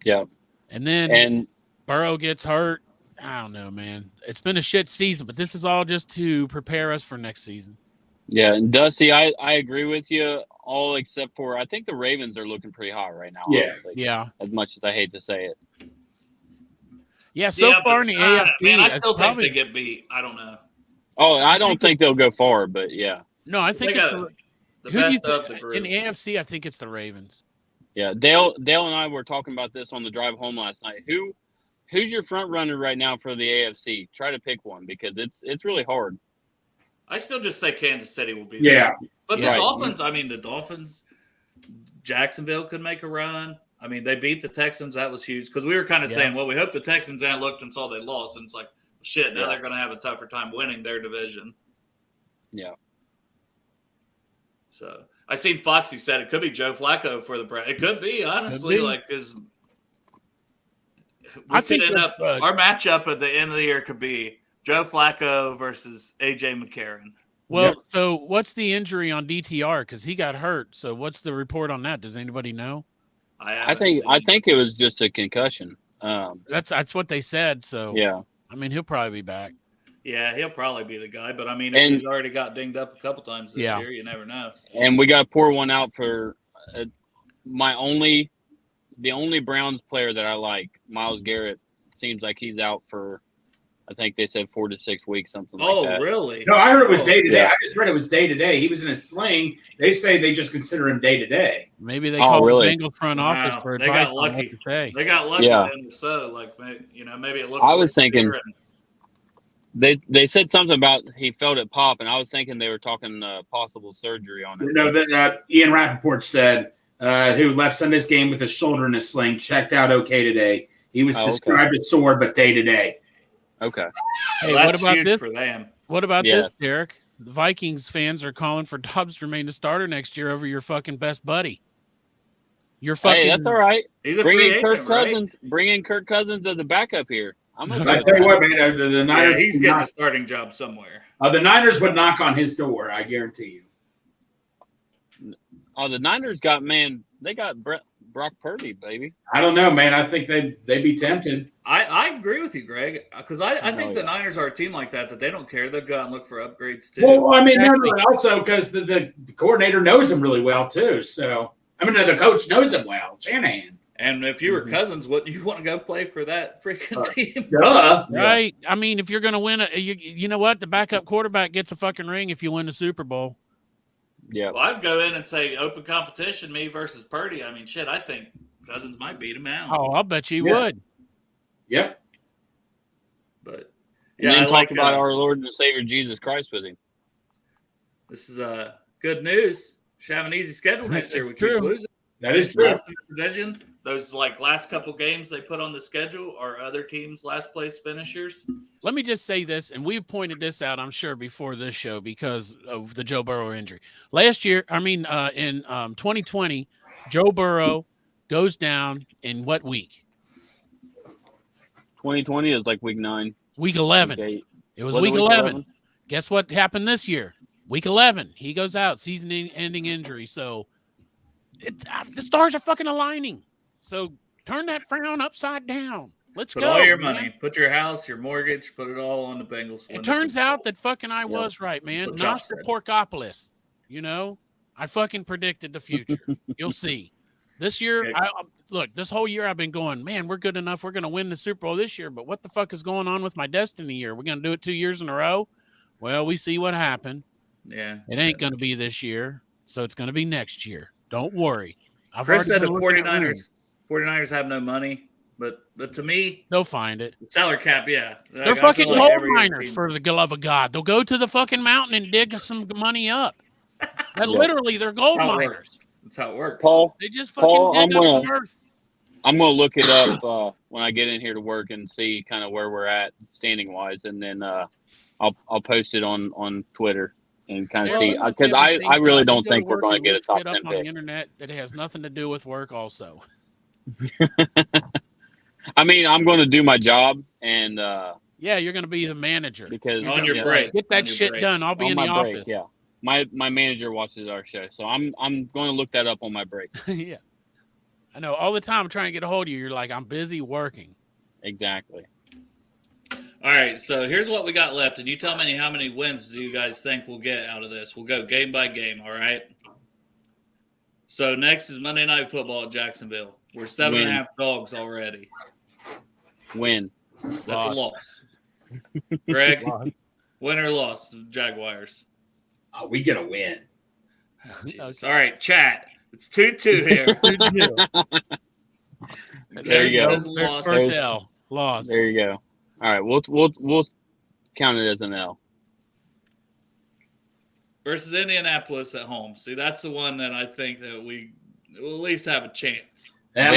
Yeah. And then And Burrow gets hurt. I don't know, man. It's been a shit season, but this is all just to prepare us for next season. yeah, and Dusty, I agree with you all except for I think the Ravens are looking pretty hot right now. Yeah. Honestly, Yeah. as much as I hate to say it. Yeah, so far in the AFC, man, I it's still probably, think they get beat. I don't know. Oh, I don't think they'll go far, but yeah. No, I think They it's got the who do you best of the think- group. in the AFC. I think it's the Ravens. Yeah, Dale and I were talking about this on the drive home last night. Who's your front runner right now for the AFC? Try to pick one because it's really hard. I still just say Kansas City will be Yeah. there. But Yeah. the Dolphins, Jacksonville could make a run. I mean, they beat the Texans. That was huge because we were kind of saying, well, we hope the Texans ain't looked and saw they lost. And it's like, shit, now they're going to have a tougher time winning their division. Yeah. So I seen Foxy said it could be Joe Flacco for the Browns. It could be, honestly, because I think our matchup at the end of the year could be Joe Flacco versus AJ McCarron. Well, so what's the injury on DTR? Because he got hurt. So what's the report on that? Does anybody know? I think it was just a concussion. That's what they said. So Yeah. I mean, he'll probably be back. Yeah, he'll probably be the guy. But I mean, if he's already got dinged up a couple times this year, you never know. And we got to pour one out for the only Browns player that I like, Myles Garrett. Seems like he's out for, I think they said 4 to 6 weeks, something like that. Oh, really? No, I heard it was day to day. Yeah. I just read it was day to day. He was in a sling. They say they just consider him day to day. Maybe they called really? the Bengals front office for They advice got on what lucky. to say. They got lucky Yeah. then. So, like, maybe it looked. I was weird thinking- there and- They said something about he felt it pop, and I was thinking they were talking possible surgery on it. No, Ian Rappaport said, who left Sunday's game with his shoulder in a sling, checked out okay today. He was described as sore, but day to day. Okay. Hey, Well, what that's about huge this? for them? What about Yeah. this, Derek? The Vikings fans are calling for Dobbs to remain the starter next year over your fucking best buddy. Your fucking. Hey, that's all right. He's a Bring free in Kirk agent, right? Cousins. Bring in Kirk Cousins as a backup here. I'm okay I with tell you that. what, man, the Yeah, Niners, he's getting a starting job somewhere. the Niners would knock on his door. I guarantee you. Oh, the Niners got they got Brock Purdy, baby. I don't know, man. I think they'd be tempted. I agree with you, Greg, because I think the yeah. Niners are a team like that they don't care. They'll go out and look for upgrades too. Well, I mean, Exactly. no, also because the coordinator knows him really well too. So I mean, the coach knows him well, Shanahan. And if you were Cousins, wouldn't you want to go play for that freaking team? Duh. Right. I mean, if you're going to win, you know what? The backup quarterback gets a fucking ring if you win the Super Bowl. Yeah. Well, I'd go in and say open competition, me versus Purdy. I mean, shit, I think Cousins might beat him out. Oh, I'll bet you Yeah. would. Yep. But And yeah, then I talk like about our Lord and Savior Jesus Christ with him. this is good news. Should have an easy schedule next year. It's We true. keep losing. That is true. Rest of the division, those like last couple games they put on the schedule are other teams' last place finishers. Let me just say this, and we pointed this out, I'm sure, before this show because of the Joe Burrow injury. Last year, in 2020, Joe Burrow goes down in what week? 2020 is like week 9. Week 11. Week 8. It was Was it week week 11. Guess what happened this year? Week 11. He goes out, season-ending injury. So the stars are fucking aligning. So turn that frown upside down. Let's Put go. all your man. money, put your house, your mortgage, put it all on the Bengals. It turns out that fucking I was right, man. That's what Chop Nostra said. Porkopolis, you know? I fucking predicted the future. You'll see. This year, Okay. look, this whole year I've been going, man, we're good enough. We're going to win the Super Bowl this year. But what the fuck is going on with my destiny year? We're going to do it 2 years in a row? Well, we see what happened. Yeah. It ain't going to be this year. So it's going to be next year. Don't worry. Chris said the already been looking at 49ers have no money, but to me, they'll find it. the salary cap, yeah. They're Like, I fucking feel like gold every other miners, team- for the love of God. They'll go to the fucking mountain and dig some money up. That literally, they're gold How it miners. works. That's how it works. Paul, They just fucking Paul, dig up the earth. I'm gonna look it up when I get in here to work and see kind of where we're at standing wise, and then I'll post it on Twitter and kind of see, because I really don't think we're going to get a top 10 on the pick. internet that has nothing to do with work. Also, I mean, I'm going to do my job, and yeah, you're going to be the manager because On your yeah, break. Get On that your shit break. done. I'll be on in my the break, office. yeah. My manager watches our show, so I'm going to look that up on my break. Yeah, I know. All the time I'm trying to get a hold of you. You're like, I'm busy working. Exactly. All right, so here's what we got left, and you tell me how many wins do you guys think we'll get out of this. We'll go game by game, all right? So next is Monday Night Football at Jacksonville. We're 7.5 dogs already. Win. That's a loss. Greg, win or loss, Jaguars? We get a win. Jesus. All right, chat. It's 2-2 here. There you go. Says loss. First L, loss. There you go. All right, we'll count it as an L. Versus Indianapolis at home. See, that's the one that I think that we will at least have a chance. And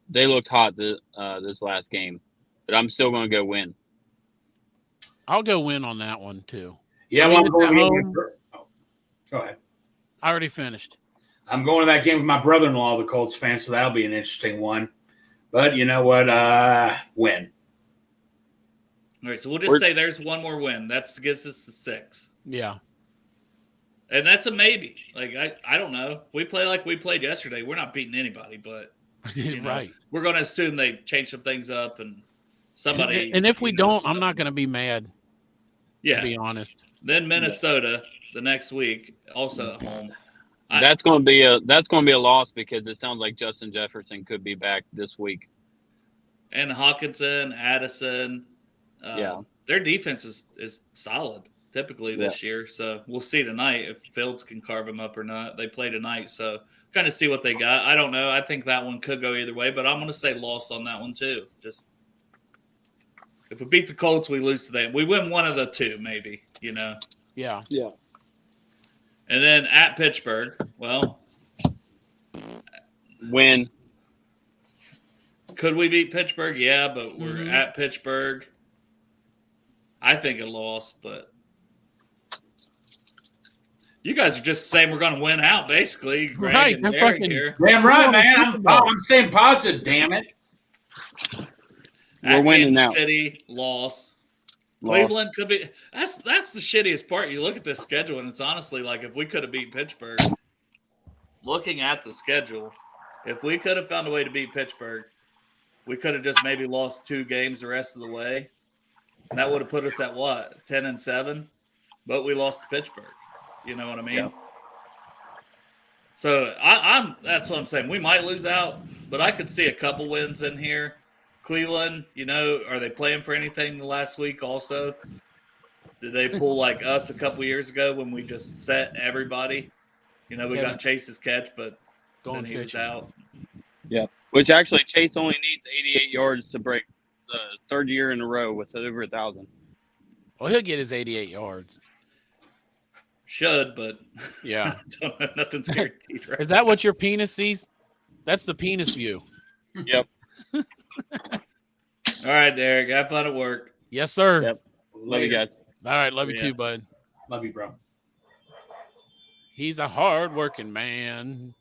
They looked hot this last game, but I'm still going to go win. I'll go win on that one too. yeah, I well, mean, I'm going it's at to home. go ahead. I already finished. I'm going to that game with my brother-in-law, the Colts fan, so that'll be an interesting one. But you know what? Win. All right, so we'll just say there's one more win. That gets us to 6. Yeah. And that's a maybe. Like, I don't know. We play like we played yesterday. We're not beating anybody, but you know, Right. we're going to assume they change some things up and somebody. And if we you know, don't, so- I'm not going to be mad. Yeah. To be honest. Then Minnesota the next week, also at home. That's going to be a loss because it sounds like Justin Jefferson could be back this week. And Hawkinson, Addison. Their defense is solid typically this year. So we'll see tonight if Fields can carve them up or not. They play tonight, so kind of see what they got. I don't know. I think that one could go either way, but I'm going to say loss on that one too. Just if we beat the Colts, we lose to them. We win one of the two, maybe, you know. Yeah. Yeah. And then at Pittsburgh, well, Win. could we beat Pittsburgh? Yeah, but we're at Pittsburgh. I think a loss, but you guys are just saying we're going to win out, basically. Greg Right, and I'm Derek fucking- here. Damn right, man. I'm staying positive, damn it. We're At winning Kansas now. City, loss. Loss. Cleveland could be. That's the shittiest part. You look at the schedule, and it's honestly like if we could have beat Pittsburgh. Looking at the schedule, if we could have found a way to beat Pittsburgh, we could have just maybe lost 2 games the rest of the way. And that would have put us at what, 10-7? But we lost to Pittsburgh. You know what I mean? Yeah. So that's what I'm saying. We might lose out, but I could see a couple wins in here. Cleveland, you know, are they playing for anything the last week also? Did they pull like us a couple years ago when we just set everybody? You know, we got Chase's catch, but Going then he was fishing. out. Yeah. Which actually Chase only needs 88 yards to break the third year in a row with over 1,000. Well, he'll get his 88 yards. Should, but Yeah. don't know, nothing's guaranteed, right? Is that what your penis sees? That's the penis view. Yep. All right, Derek, have fun at work. Yes, sir. Yep. Love you guys. All right. Love you Yeah. too, bud. Love you, bro. He's a hard-working man.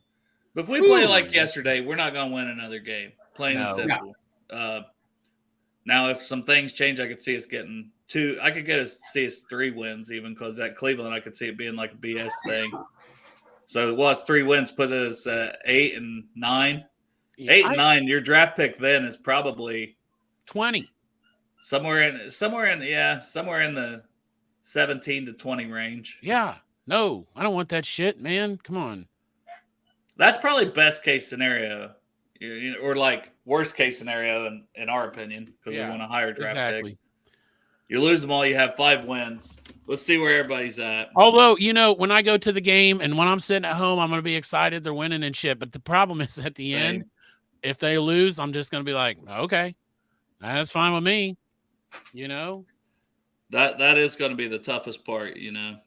But if we play like yesterday, we're not going to win another game. Plain and No. simple. Now, if some things change, I could see us getting 2. I could see us 3 wins even because at Cleveland, I could see it being like a BS thing. So, it's 3 wins, put us at 8 and 9. 8 and 9. Your draft pick then is probably 20. somewhere in the 17 to 20 range. Yeah. No, I don't want that shit, man. Come on. That's probably best case scenario, or like worst case scenario in our opinion, because we want a higher draft pick. You lose them all, you have 5 wins. Let's see where everybody's at. Although, when I go to the game and when I'm sitting at home, I'm going to be excited they're winning and shit. But the problem is at the end, if they lose, I'm just going to be like, okay, that's fine with me. That is going to be the toughest part,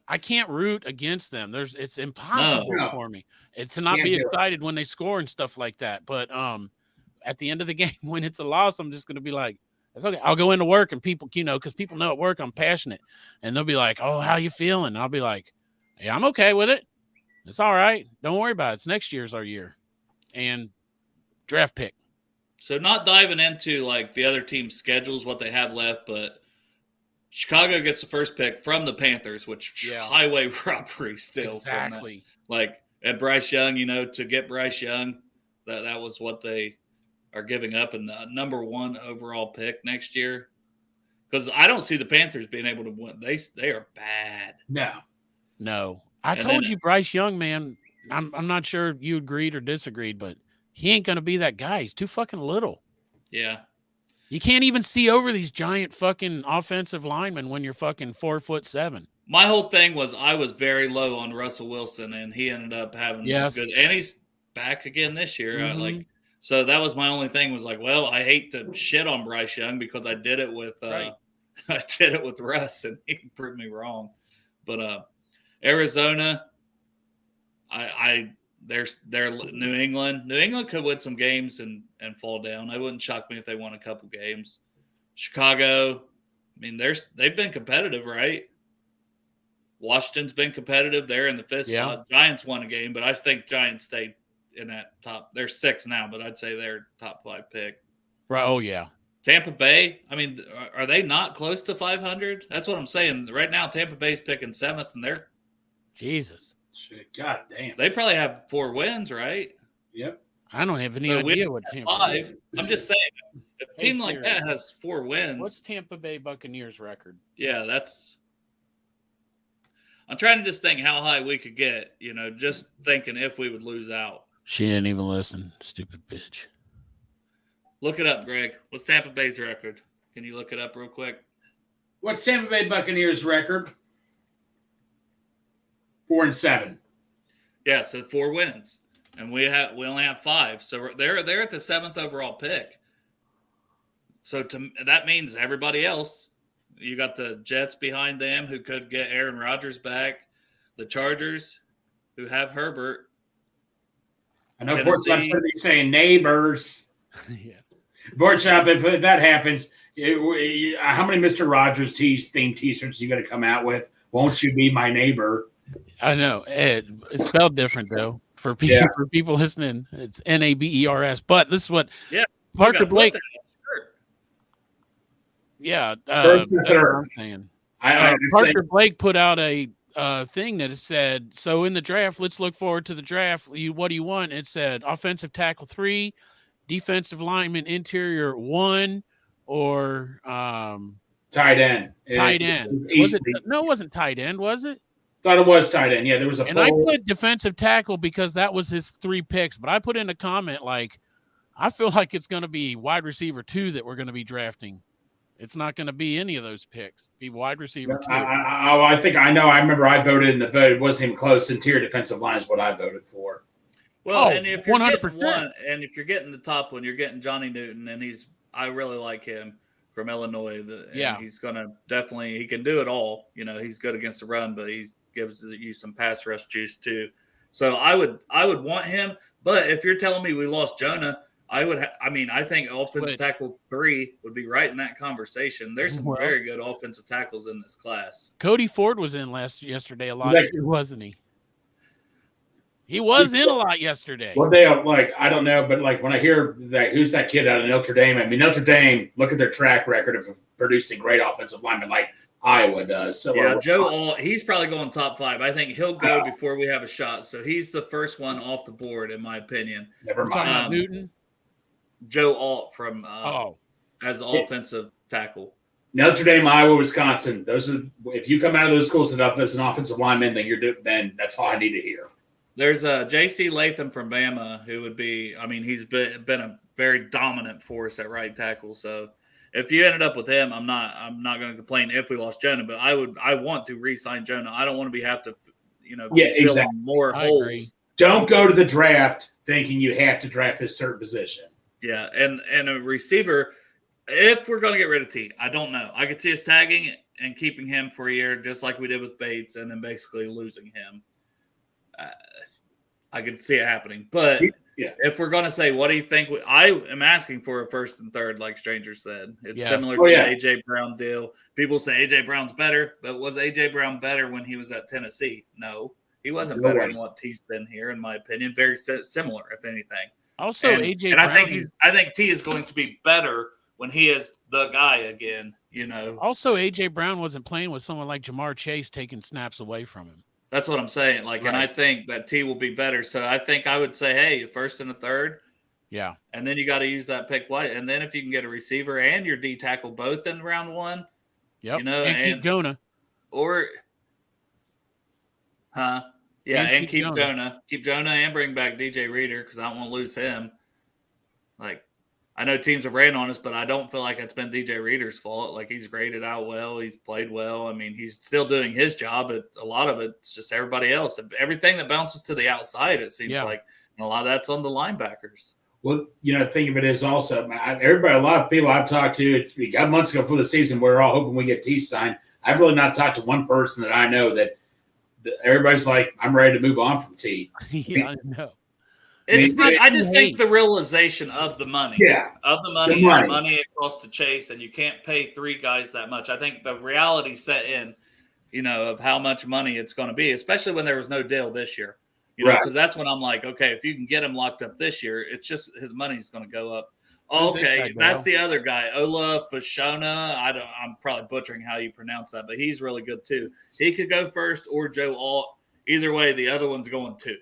I can't root against them. It's impossible for me to not be excited when they score and stuff like that. But at the end of the game, when it's a loss, I'm just going to be like, it's okay. I'll go into work and people, because people know at work I'm passionate, and they'll be like, "Oh, how you feeling?" And I'll be like, "Yeah, I'm okay with it. It's all right. Don't worry about it. It's next year's our year." And draft pick. So not diving into like the other team's schedules, what they have left, but Chicago gets the first pick from the Panthers, which highway robbery still. Exactly. And Bryce Young, to get Bryce Young, that was what they are giving up in the number 1 overall pick next year. Because I don't see the Panthers being able to win. They are bad. No. I told you Bryce Young, man. I'm not sure you agreed or disagreed, but he ain't going to be that guy. He's too fucking little. Yeah. You can't even see over these giant fucking offensive linemen when you're fucking 4'7". My whole thing was I was very low on Russell Wilson, and he ended up having this good. And he's back again this year. Mm-hmm. So that was my only thing was like, well, I hate to shit on Bryce Young because I did it with I did it with Russ, and he proved me wrong. But Arizona, they're New England. New England could win some games and fall down. It wouldn't shock me if they won a couple games. Chicago, I mean, they've been competitive, right? Washington's been competitive. They're in the 5th spot. Giants won a game, but I think Giants stayed in that top. They're 6 now, but I'd say they're top 5 pick. Right. Oh, yeah. Tampa Bay, I mean, are they not close to 500? That's what I'm saying. Right now, Tampa Bay's picking 7th, and they're Jesus. God damn. They probably have 4 wins, right? Yep. I don't have any idea what Tampa 5. I'm just saying, if a team like that has 4 wins. What's Tampa Bay Buccaneers record? Yeah, I'm trying to just think how high we could get, just thinking if we would lose out. She didn't even listen, stupid bitch. Look it up, Greg. What's Tampa Bay's record? Can you look it up real quick? What's Tampa Bay Buccaneers record? 4-7. Yeah, so 4 wins, and we only have 5. So they're at the 7th overall pick. So that means everybody else. You got the Jets behind them who could get Aaron Rodgers back. The Chargers who have Herbert. I know Port's going to be saying neighbors. Yeah. Borchop, if that happens, how many Mr. Rogers themed T-shirts are you going to come out with? Won't you be my neighbor? I know. It's spelled different, though. For people listening, it's Nabers. But this is what Parker Blake. Yeah, that's what I'm saying. Parker Blake put out a thing that it said, so in the draft, let's look forward to the draft. What do you want? It said offensive tackle 3, defensive lineman interior 1, or tight end. Tight end. It wasn't tight end, was it? Thought it was tight end. Yeah, there was a. And I put defensive tackle because that was his 3 picks. But I put in a comment like, I feel like it's going to be wide receiver 2 that we're going to be drafting. It's not going to be any of those picks. Be wide receiver 2. I think I know. I remember I voted in the vote. It wasn't even close. Interior defensive line is what I voted for. Well, and if you're 100%, and if you're getting the top one, you're getting Johnny Newton, and I really like him from Illinois. He's going to definitely, he can do it all. He's good against the run, but he gives you some pass rush juice too. So I would want him. But if you're telling me we lost Jonah, I think offensive tackle 3 would be right in that conversation. There's some very good offensive tackles in this class. Cody Ford was in yesterday a lot, wasn't he? He was in a lot yesterday. What they I don't know, but when I hear that, who's that kid out of Notre Dame? I mean, Notre Dame, look at their track record of producing great offensive linemen like Iowa does. So Joe Alt, he's probably going top 5. I think he'll go before we have a shot. So he's the first one off the board, in my opinion. Never mind. Newton. Joe Alt from as offensive tackle. Notre Dame, Iowa, Wisconsin. Those are if you come out of those schools enough as an offensive lineman, then that's all I need to hear. There's J.C. Latham from Bama who would be. I mean, he's been a very dominant force at right tackle. So if you ended up with him, I'm not going to complain if we lost Jonah. But I want to re-sign Jonah. I don't want to be filling more holes. Don't go to the draft thinking you have to draft this certain position. Yeah, and a receiver. If we're going to get rid of T, I don't know. I could see us tagging and keeping him for a year, just like we did with Bates, and then basically losing him. I could see it happening. But if we're going to say, what do you think? I am asking for a first and third, like Stranger said. It's similar to the A.J. Brown deal. People say A.J. Brown's better, but was A.J. Brown better when he was at Tennessee? No. He wasn't better than what T's been here, in my opinion. Very similar, if anything. Also, A.J. Brown. I think T is going to be better when he is the guy again, Also, A.J. Brown wasn't playing with someone like Jamar Chase taking snaps away from him. That's what I'm saying. And I think that T will be better. So I think I would say, hey, first and a third. Yeah. And then you got to use that pick white. And then if you can get a receiver and your D tackle both in round one. Yep. And keep Jonah. Yeah, and keep Jonah. Keep Jonah and bring back DJ Reader because I don't want to lose him. I know teams have ran on us, but I don't feel like it's been DJ Reader's fault. He's graded out well. He's played well. I mean, he's still doing his job, but a lot of it's just everybody else. Everything that bounces to the outside, it seems like, and a lot of that's on the linebackers. Well, think of it as also, a lot of people I've talked to, we got months ago before the season, we're all hoping we get T signed. I've really not talked to one person that I know that everybody's like, I'm ready to move on from T. I know. I just think the realization of the money, the money it costs to Chase, and you can't pay three guys that much. I think the reality set in, of how much money it's going to be, especially when there was no deal this year, because that's when I'm like, okay, if you can get him locked up this year, it's just his money's going to go up. Okay, that's the other guy, Ola Fashona. I'm probably butchering how you pronounce that, but he's really good too. He could go first or Joe Alt. Either way, the other one's going too.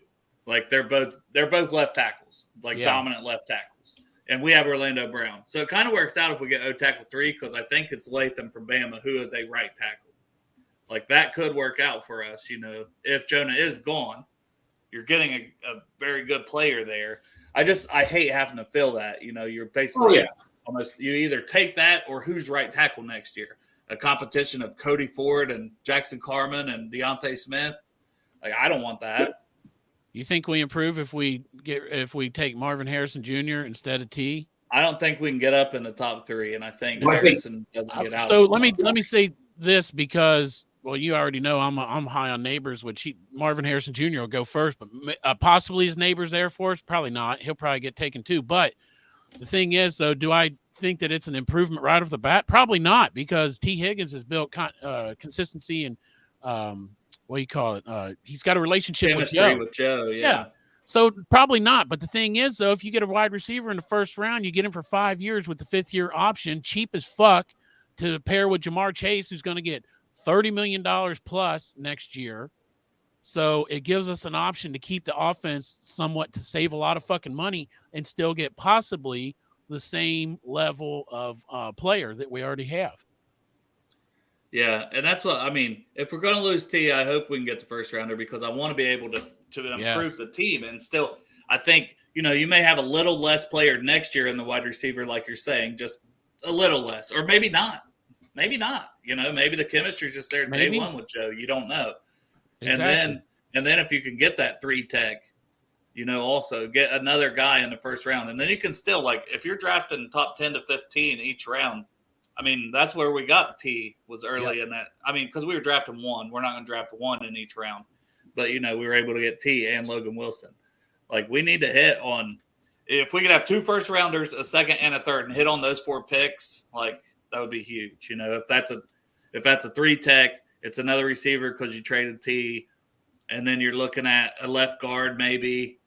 They're both left tackles, dominant left tackles. And we have Orlando Brown. So it kind of works out if we get O-tackle 3 because I think it's Latham from Bama who is a right tackle. That could work out for us, if Jonah is gone. You're getting a very good player there. I hate having to fill that. You're basically almost you either take that or who's right tackle next year. A competition of Cody Ford and Jackson Carman and Deontay Smith. I don't want that. You think we improve if we take Marvin Harrison Jr. instead of T? I don't think we can get up in the top three, and I think Harrison doesn't get out. So let me say this because you already know I'm high on Neighbors, which Marvin Harrison Jr. will go first, but possibly his Neighbors there for us. Probably not. He'll probably get taken too. But the thing is, though, do I think that it's an improvement right off the bat? Probably not, because T. Higgins has built consistency and what do you call it? He's got a relationship with Joe. Yeah. So probably not. But the thing is, though, if you get a wide receiver in the first round, you get him for 5 years with the 5th-year option, cheap as fuck, to pair with Jamar Chase, who's going to get $30 million plus next year. So it gives us an option to keep the offense somewhat to save a lot of fucking money and still get possibly the same level of player that we already have. Yeah, and that's what I mean. If we're going to lose T, I hope we can get the first rounder because I want to be able to improve the team. And still, I think, you may have a little less player next year in the wide receiver, like you're saying, just a little less, or maybe not. Maybe not. Maybe the chemistry's just there day one with Joe. You don't know. Exactly. And then if you can get that 3 tech, also get another guy in the first round. And then you can still, if you're drafting top 10 to 15 each round, I mean, that's where we got T was early in that. I mean, because we were drafting 1. We're not going to draft 1 in each round. But, we were able to get T and Logan Wilson. We need to hit on – if we could have 2 first-rounders, a second, and a third, and hit on those 4 picks, that would be huge. If that's a 3 tech, it's another receiver because you traded T, and then you're looking at a left guard maybe.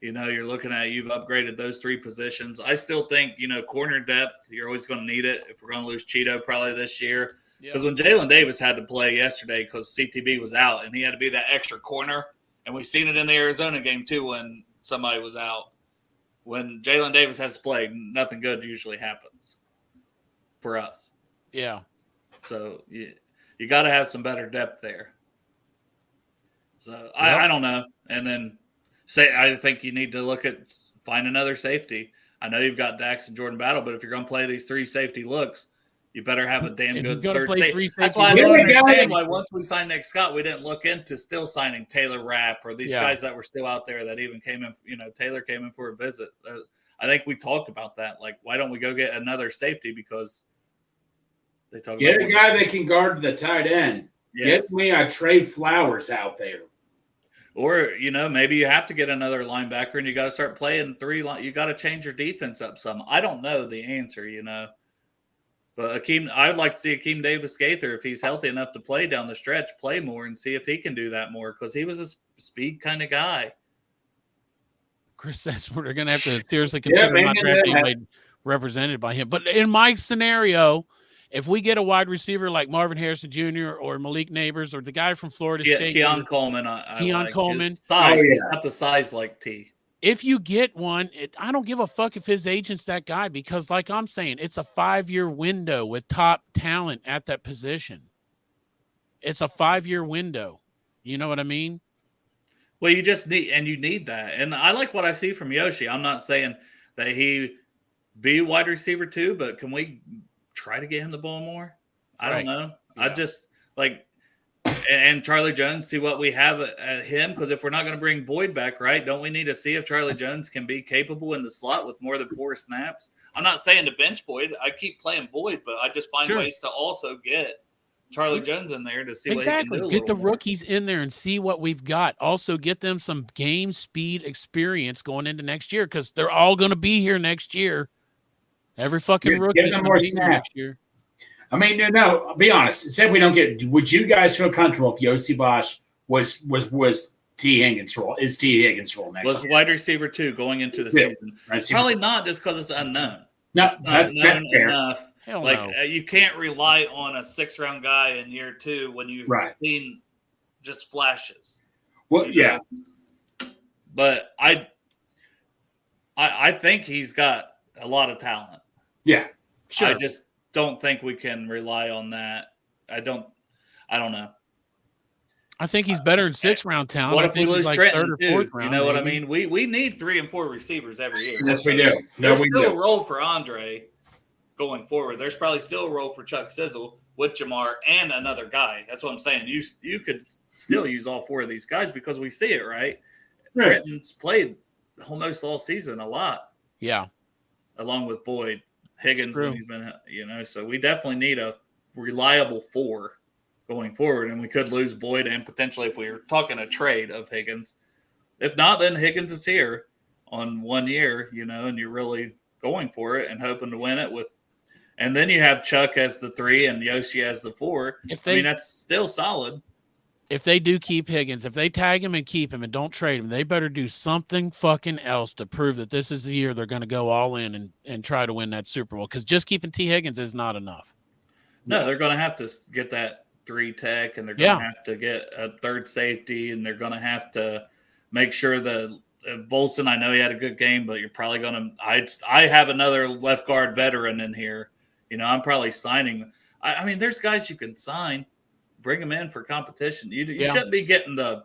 You're looking at you've upgraded those 3 positions. I still think, corner depth, you're always going to need it if we're going to lose Cheeto probably this year. Because when Jalen Davis had to play yesterday because CTB was out and he had to be that extra corner, and we've seen it in the Arizona game too when somebody was out. When Jalen Davis has to play, nothing good usually happens for us. Yeah. So you got to have some better depth there. So I don't know. And then I think you need to look at find another safety. I know you've got Dax and Jordan Battle, but if you're going to play these 3 safety looks, you better have a damn good third safety. That's why I don't understand why once we signed Nick Scott, we didn't look into still signing Taylor Rapp or these guys that were still out there that even came in. Taylor came in for a visit. I think we talked about that. Like, why don't we go get another safety? Because they talk about a guy that can guard the tight end. Yes. Get me a Trey Flowers out there. Or, maybe you have to get another linebacker and you got to start playing 3. You got to change your defense up some. I don't know the answer, But I would like to see Akeem Davis-Gaither, if he's healthy enough to play down the stretch, play more and see if he can do that more because he was a speed kind of guy. Chris says we're going to have to seriously consider my draft being made represented by him. But in my scenario, if we get a wide receiver like Marvin Harrison Jr. or Malik Neighbors or the guy from Florida State. Keon Coleman. Coleman. His size. He's not the size like T. If you get one, I don't give a fuck if his agent's that guy because, like I'm saying, it's a 5-year window with top talent at that position. It's a 5-year window. You know what I mean? Well, you need that. And I like what I see from Yoshi. I'm not saying that he be a wide receiver too, but can we try to get him the ball more? I don't know. Yeah. I just and Charlie Jones, see what we have at him. Because if we're not going to bring Boyd back, right, don't we need to see if Charlie Jones can be capable in the slot with more than 4 snaps? I'm not saying to bench Boyd. I keep playing Boyd, but I just find ways to also get Charlie Jones in there to see what he can do. Get the rookies in there and see what we've got. Also get them some game speed experience going into next year because they're all going to be here next year. Every fucking rookie is going to be here next year. I mean, no, I'll be honest. Say if we don't would you guys feel comfortable if Yossi Bosch was T. Higgins' role? Is T. Higgins' role next year? Was wide receiver 2 going into the season? Probably not, just because it's unknown. No, that's fair enough. You can't rely on a 6th-round guy in year 2 when you've seen just flashes. Well, yeah, but I think he's got a lot of talent. Yeah, sure. I just don't think we can rely on that. I don't know. I think he's better in 6th-round talent. What if we lose Trenton, 3rd or 4th round? You know what I mean? We need 3 and 4 receivers every year. Yes, we do. There's still a role for Andre going forward. There's probably still a role for Chuck Sizzle with Jamar and another guy. That's what I'm saying. You could still use all 4 of these guys because we see it, right? Trenton's played almost all season a lot. Yeah. Along with Boyd. Higgins when he's been, so we definitely need a reliable 4 going forward, and we could lose Boyd and potentially if we were talking a trade of Higgins. If not, then Higgins is here on 1 year, and you're really going for it and hoping to win it with. And then you have Chuck as the 3 and Yoshi as the 4. That's still solid. If they do keep Higgins, if they tag him and keep him and don't trade him, they better do something fucking else to prove that this is the year they're going to go all in and try to win that Super Bowl. Because just keeping T. Higgins is not enough. No, they're going to have to get that 3 tech, and they're going to have to get a 3rd safety, and they're going to have to make sure that Volson, I know he had a good game, but you're probably going to I have another left guard veteran in here. I'm probably signing. I mean, there's guys you can sign. Bring them in for competition. You shouldn't be getting the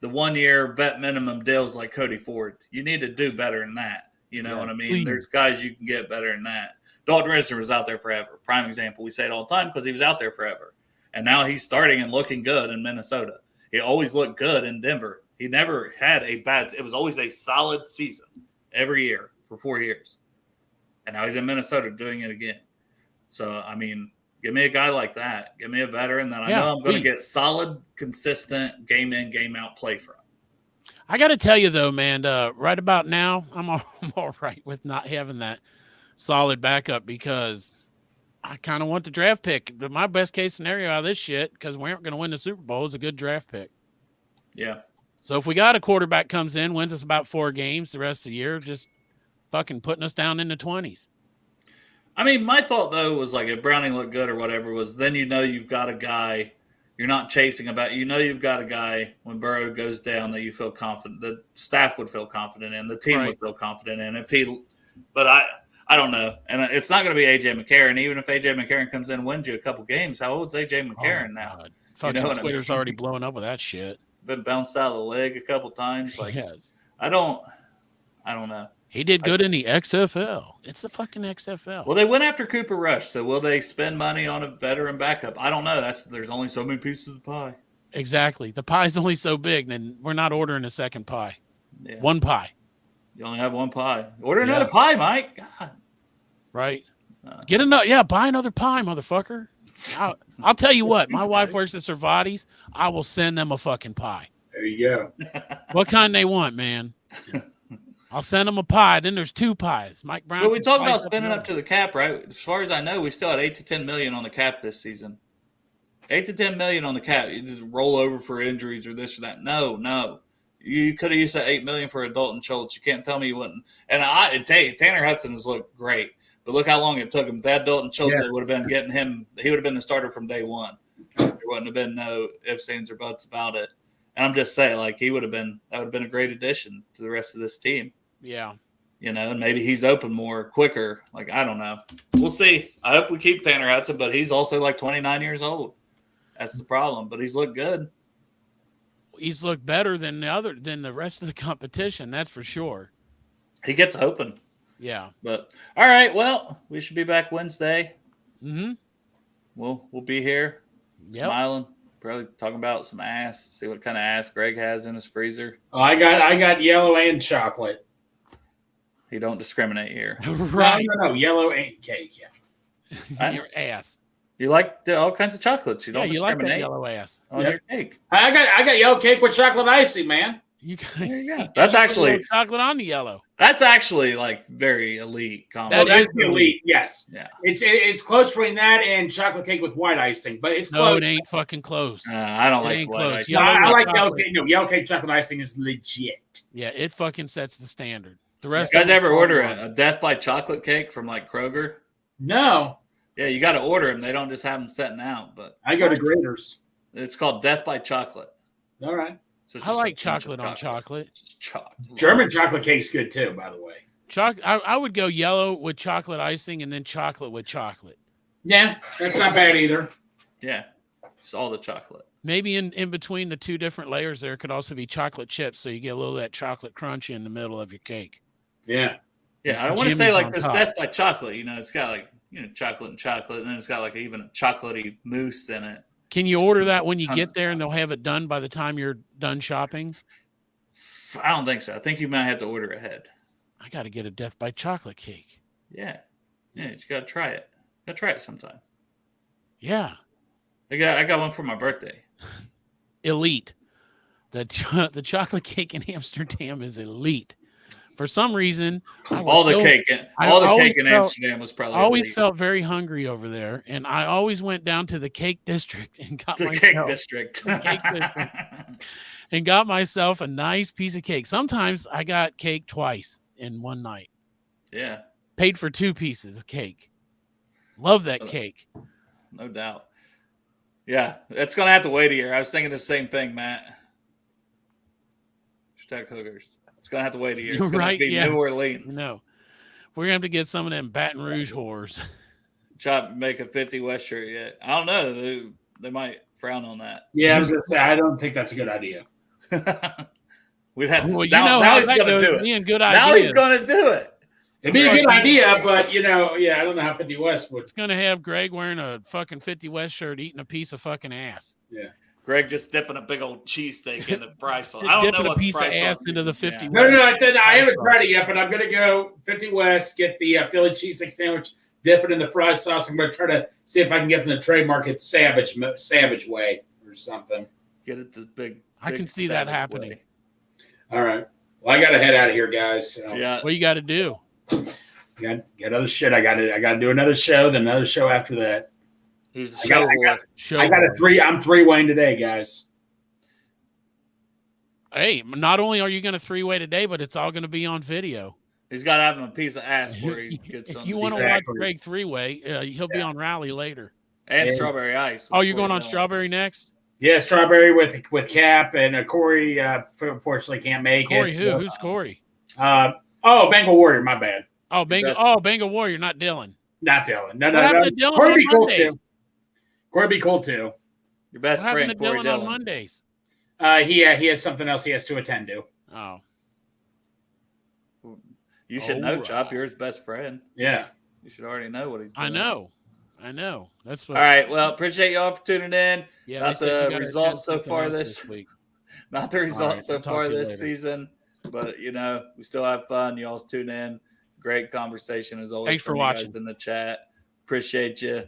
1-year vet minimum deals like Cody Ford. You need to do better than that. You know what I mean? Please. There's guys you can get better than that. Dalton Risner was out there forever. Prime example. We say it all the time because he was out there forever. And now he's starting and looking good in Minnesota. He always looked good in Denver. He never had it was always a solid season every year for 4 years. And now he's in Minnesota doing it again. So, I mean, give me a guy like that. Give me a veteran that I know I'm going to get solid, consistent, game in, game out play from. I got to tell you, though, man, right about now, I'm all right with not having that solid backup because I kind of want the draft pick. But my best case scenario out of this shit, because we aren't going to win the Super Bowl, is a good draft pick. Yeah. So if we got a quarterback comes in, wins us about 4 games the rest of the year, just fucking putting us down in the 20s. I mean, my thought, though, was like if Browning looked good or whatever, was then you've got a guy you're not chasing about. You've got a guy when Burrow goes down that you feel confident, the staff would feel confident in, the team would feel confident in. But I don't know. And it's not going to be A.J. McCarron. Even if A.J. McCarron comes in and wins you a couple games, how old's A.J. McCarron now? God. Fucking what I Twitter's mean? already blowing up with that shit. Been bounced out of the leg a couple times. Like, Yes. I don't know. He did good in the XFL. It's the fucking XFL. Well, they went after Cooper Rush, so will they spend money on a veteran backup? I don't know. There's only so many pieces of the pie. Exactly. The pie's only so big, then we're not ordering a second pie. Yeah. One pie. You only have one pie. Order another pie, Mike. God. Right. Get another. Yeah, buy another pie, motherfucker. I'll tell you what. My wife works at Cervati's. I will send them a fucking pie. There you go. What kind they want, man? I'll send them a pie. Then there's 2 pies. Mike Brown. But we talk about spending up to the cap, right? As far as I know, we still had $8 to $10 million on the cap this season. $8 to $10 million on the cap. You just roll over for injuries or this or that. No. You could have used that $8 million for Dalton Schultz. You can't tell me you wouldn't. And Tanner Hudson has looked great, but look how long it took him. If that Dalton Schultz, it would have been getting him. He would have been the starter from day one. There wouldn't have been no ifs, ands, or buts about it. And I'm just saying, like, that would have been a great addition to the rest of this team. Yeah. And maybe he's open more quicker. Like, I don't know. We'll see. I hope we keep Tanner Hudson, but he's also like 29 years old. That's the problem. But he's looked good. He's looked better than the rest of the competition. That's for sure. He gets open. Yeah. But all right. Well, we should be back Wednesday. Mm-hmm. We'll be here, smiling, probably talking about some ass. See what kind of ass Greg has in his freezer. Oh, I got yellow and chocolate. He don't discriminate here. Right. No, yellow and cake. Yeah. Your ass. You like all kinds of chocolates. You don't you like that discriminate yellow ass. on your cake. I got yellow cake with chocolate icing, man. There you go. That's actually chocolate on the yellow. That's actually like very elite combo. That That's is the elite. Yes. Yeah. It's close between that and chocolate cake with white icing, but it's No, close. it ain't fucking close. I don't It like ain't white close. ice. No, Yellow I with like yellow chocolate. cake. No, yellow cake chocolate icing is legit. Yeah, it fucking sets the standard. The rest. You guys of ever them- order a Death by Chocolate cake from like Kroger? No, Yeah, you got to order them. They don't just have them setting out, but I go to Graders. it's called Death by Chocolate. All right. So it's I just like a bunch of chocolate on chocolate. It's chocolate. German chocolate cake's good too, by the way. I would go yellow with chocolate icing and then chocolate with chocolate. Yeah, that's not bad either. Yeah, it's all the chocolate. Maybe in between the 2 different layers there could also be chocolate chips, so you get a little of that chocolate crunch in the middle of your cake. Yeah. Yeah, some I want to say Jimmy's like on this top. Death by Chocolate. It's got like chocolate and chocolate, and then it's got like even a chocolatey mousse in it. Can you order that when you Tons get of there and they'll have it done by the time you're done shopping? I don't think so. I think you might have to order ahead. I got to get a Death by Chocolate cake. Yeah, you got to try it. Got to try it sometime. Yeah. I got one for my birthday. Elite. The chocolate cake in Amsterdam is elite. For some reason, All the cake in Amsterdam was probably. I always elite. felt very hungry over there, and I always went down to the Cake District and got The myself Cake District. the Cake District and got myself a nice piece of cake. Sometimes I got cake twice in one night. Yeah, Paid for 2 pieces of cake. Love that cake. no doubt. Yeah, it's gonna have to wait a year. I was thinking the same thing, Matt. Hashtag hookers. It's gonna have to wait a year. It's gonna Right, be yes. New Orleans. No, we're gonna have to get some of them Baton Rouge whores. Chop make a 50 West shirt yet. I don't know. They might frown on that. Yeah, I was gonna say I don't think that's a good idea. We'd have to. Well, now how he's that gonna goes, do it. being good Now ideas. he's gonna do it. It'd be a good idea, but I don't know how 50 West would. It's gonna have Greg wearing a fucking 50 West shirt, eating a piece of fucking ass. Yeah. Greg just dipping a big old cheesesteak in the fry sauce. I don't know Dipping a what the piece of fry ass sauce into the is. 50 Yeah. No, I said I haven't tried it yet, but I'm gonna go 50 West, get the Philly cheesesteak sandwich, dip it in the fry sauce. I'm gonna try to see if I can get them to trademark it Savage way or something. Get it the big. I big can see that salad happening. way. All right. Well, I gotta head out of here, guys. So Yeah. What you got to do? got other shit. I gotta do another show, then another show after that. He's I a got- show I whore. Show. I'm 3-waying today, guys. Hey, not only are you going to 3-way today, but it's all going to be on video. He's got to have him a piece of ass where he gets If some. you want to Exactly. watch Greg 3-way, he'll be on Rally later. And Yeah. strawberry ice. Oh, you're going on Strawberry next? Yeah, Strawberry with Cap and Corey. Unfortunately, can't make Corey it. who? Who's Corey? Bengal Warrior. My bad. Oh, Bengal Warrior, not Dylan. Not Dylan. No, What no, no. happened to Dylan Corey on be cool Mondays? too. Corey be cool too. Your best What happened friend, to Corey Dylan on Dillon. Mondays? He has something else he has to attend to. Oh. You should know, Chop. You're his best friend. Yeah. You should already know what he's doing. I know. That's what. All right. Well, appreciate y'all for tuning in. Yeah, Not the results so far this week. Not the results so I'll talk far to you this later. season, but we still have fun. Y'all tune in. Great conversation as always. Thanks for from you guys watching. in the chat. Appreciate you.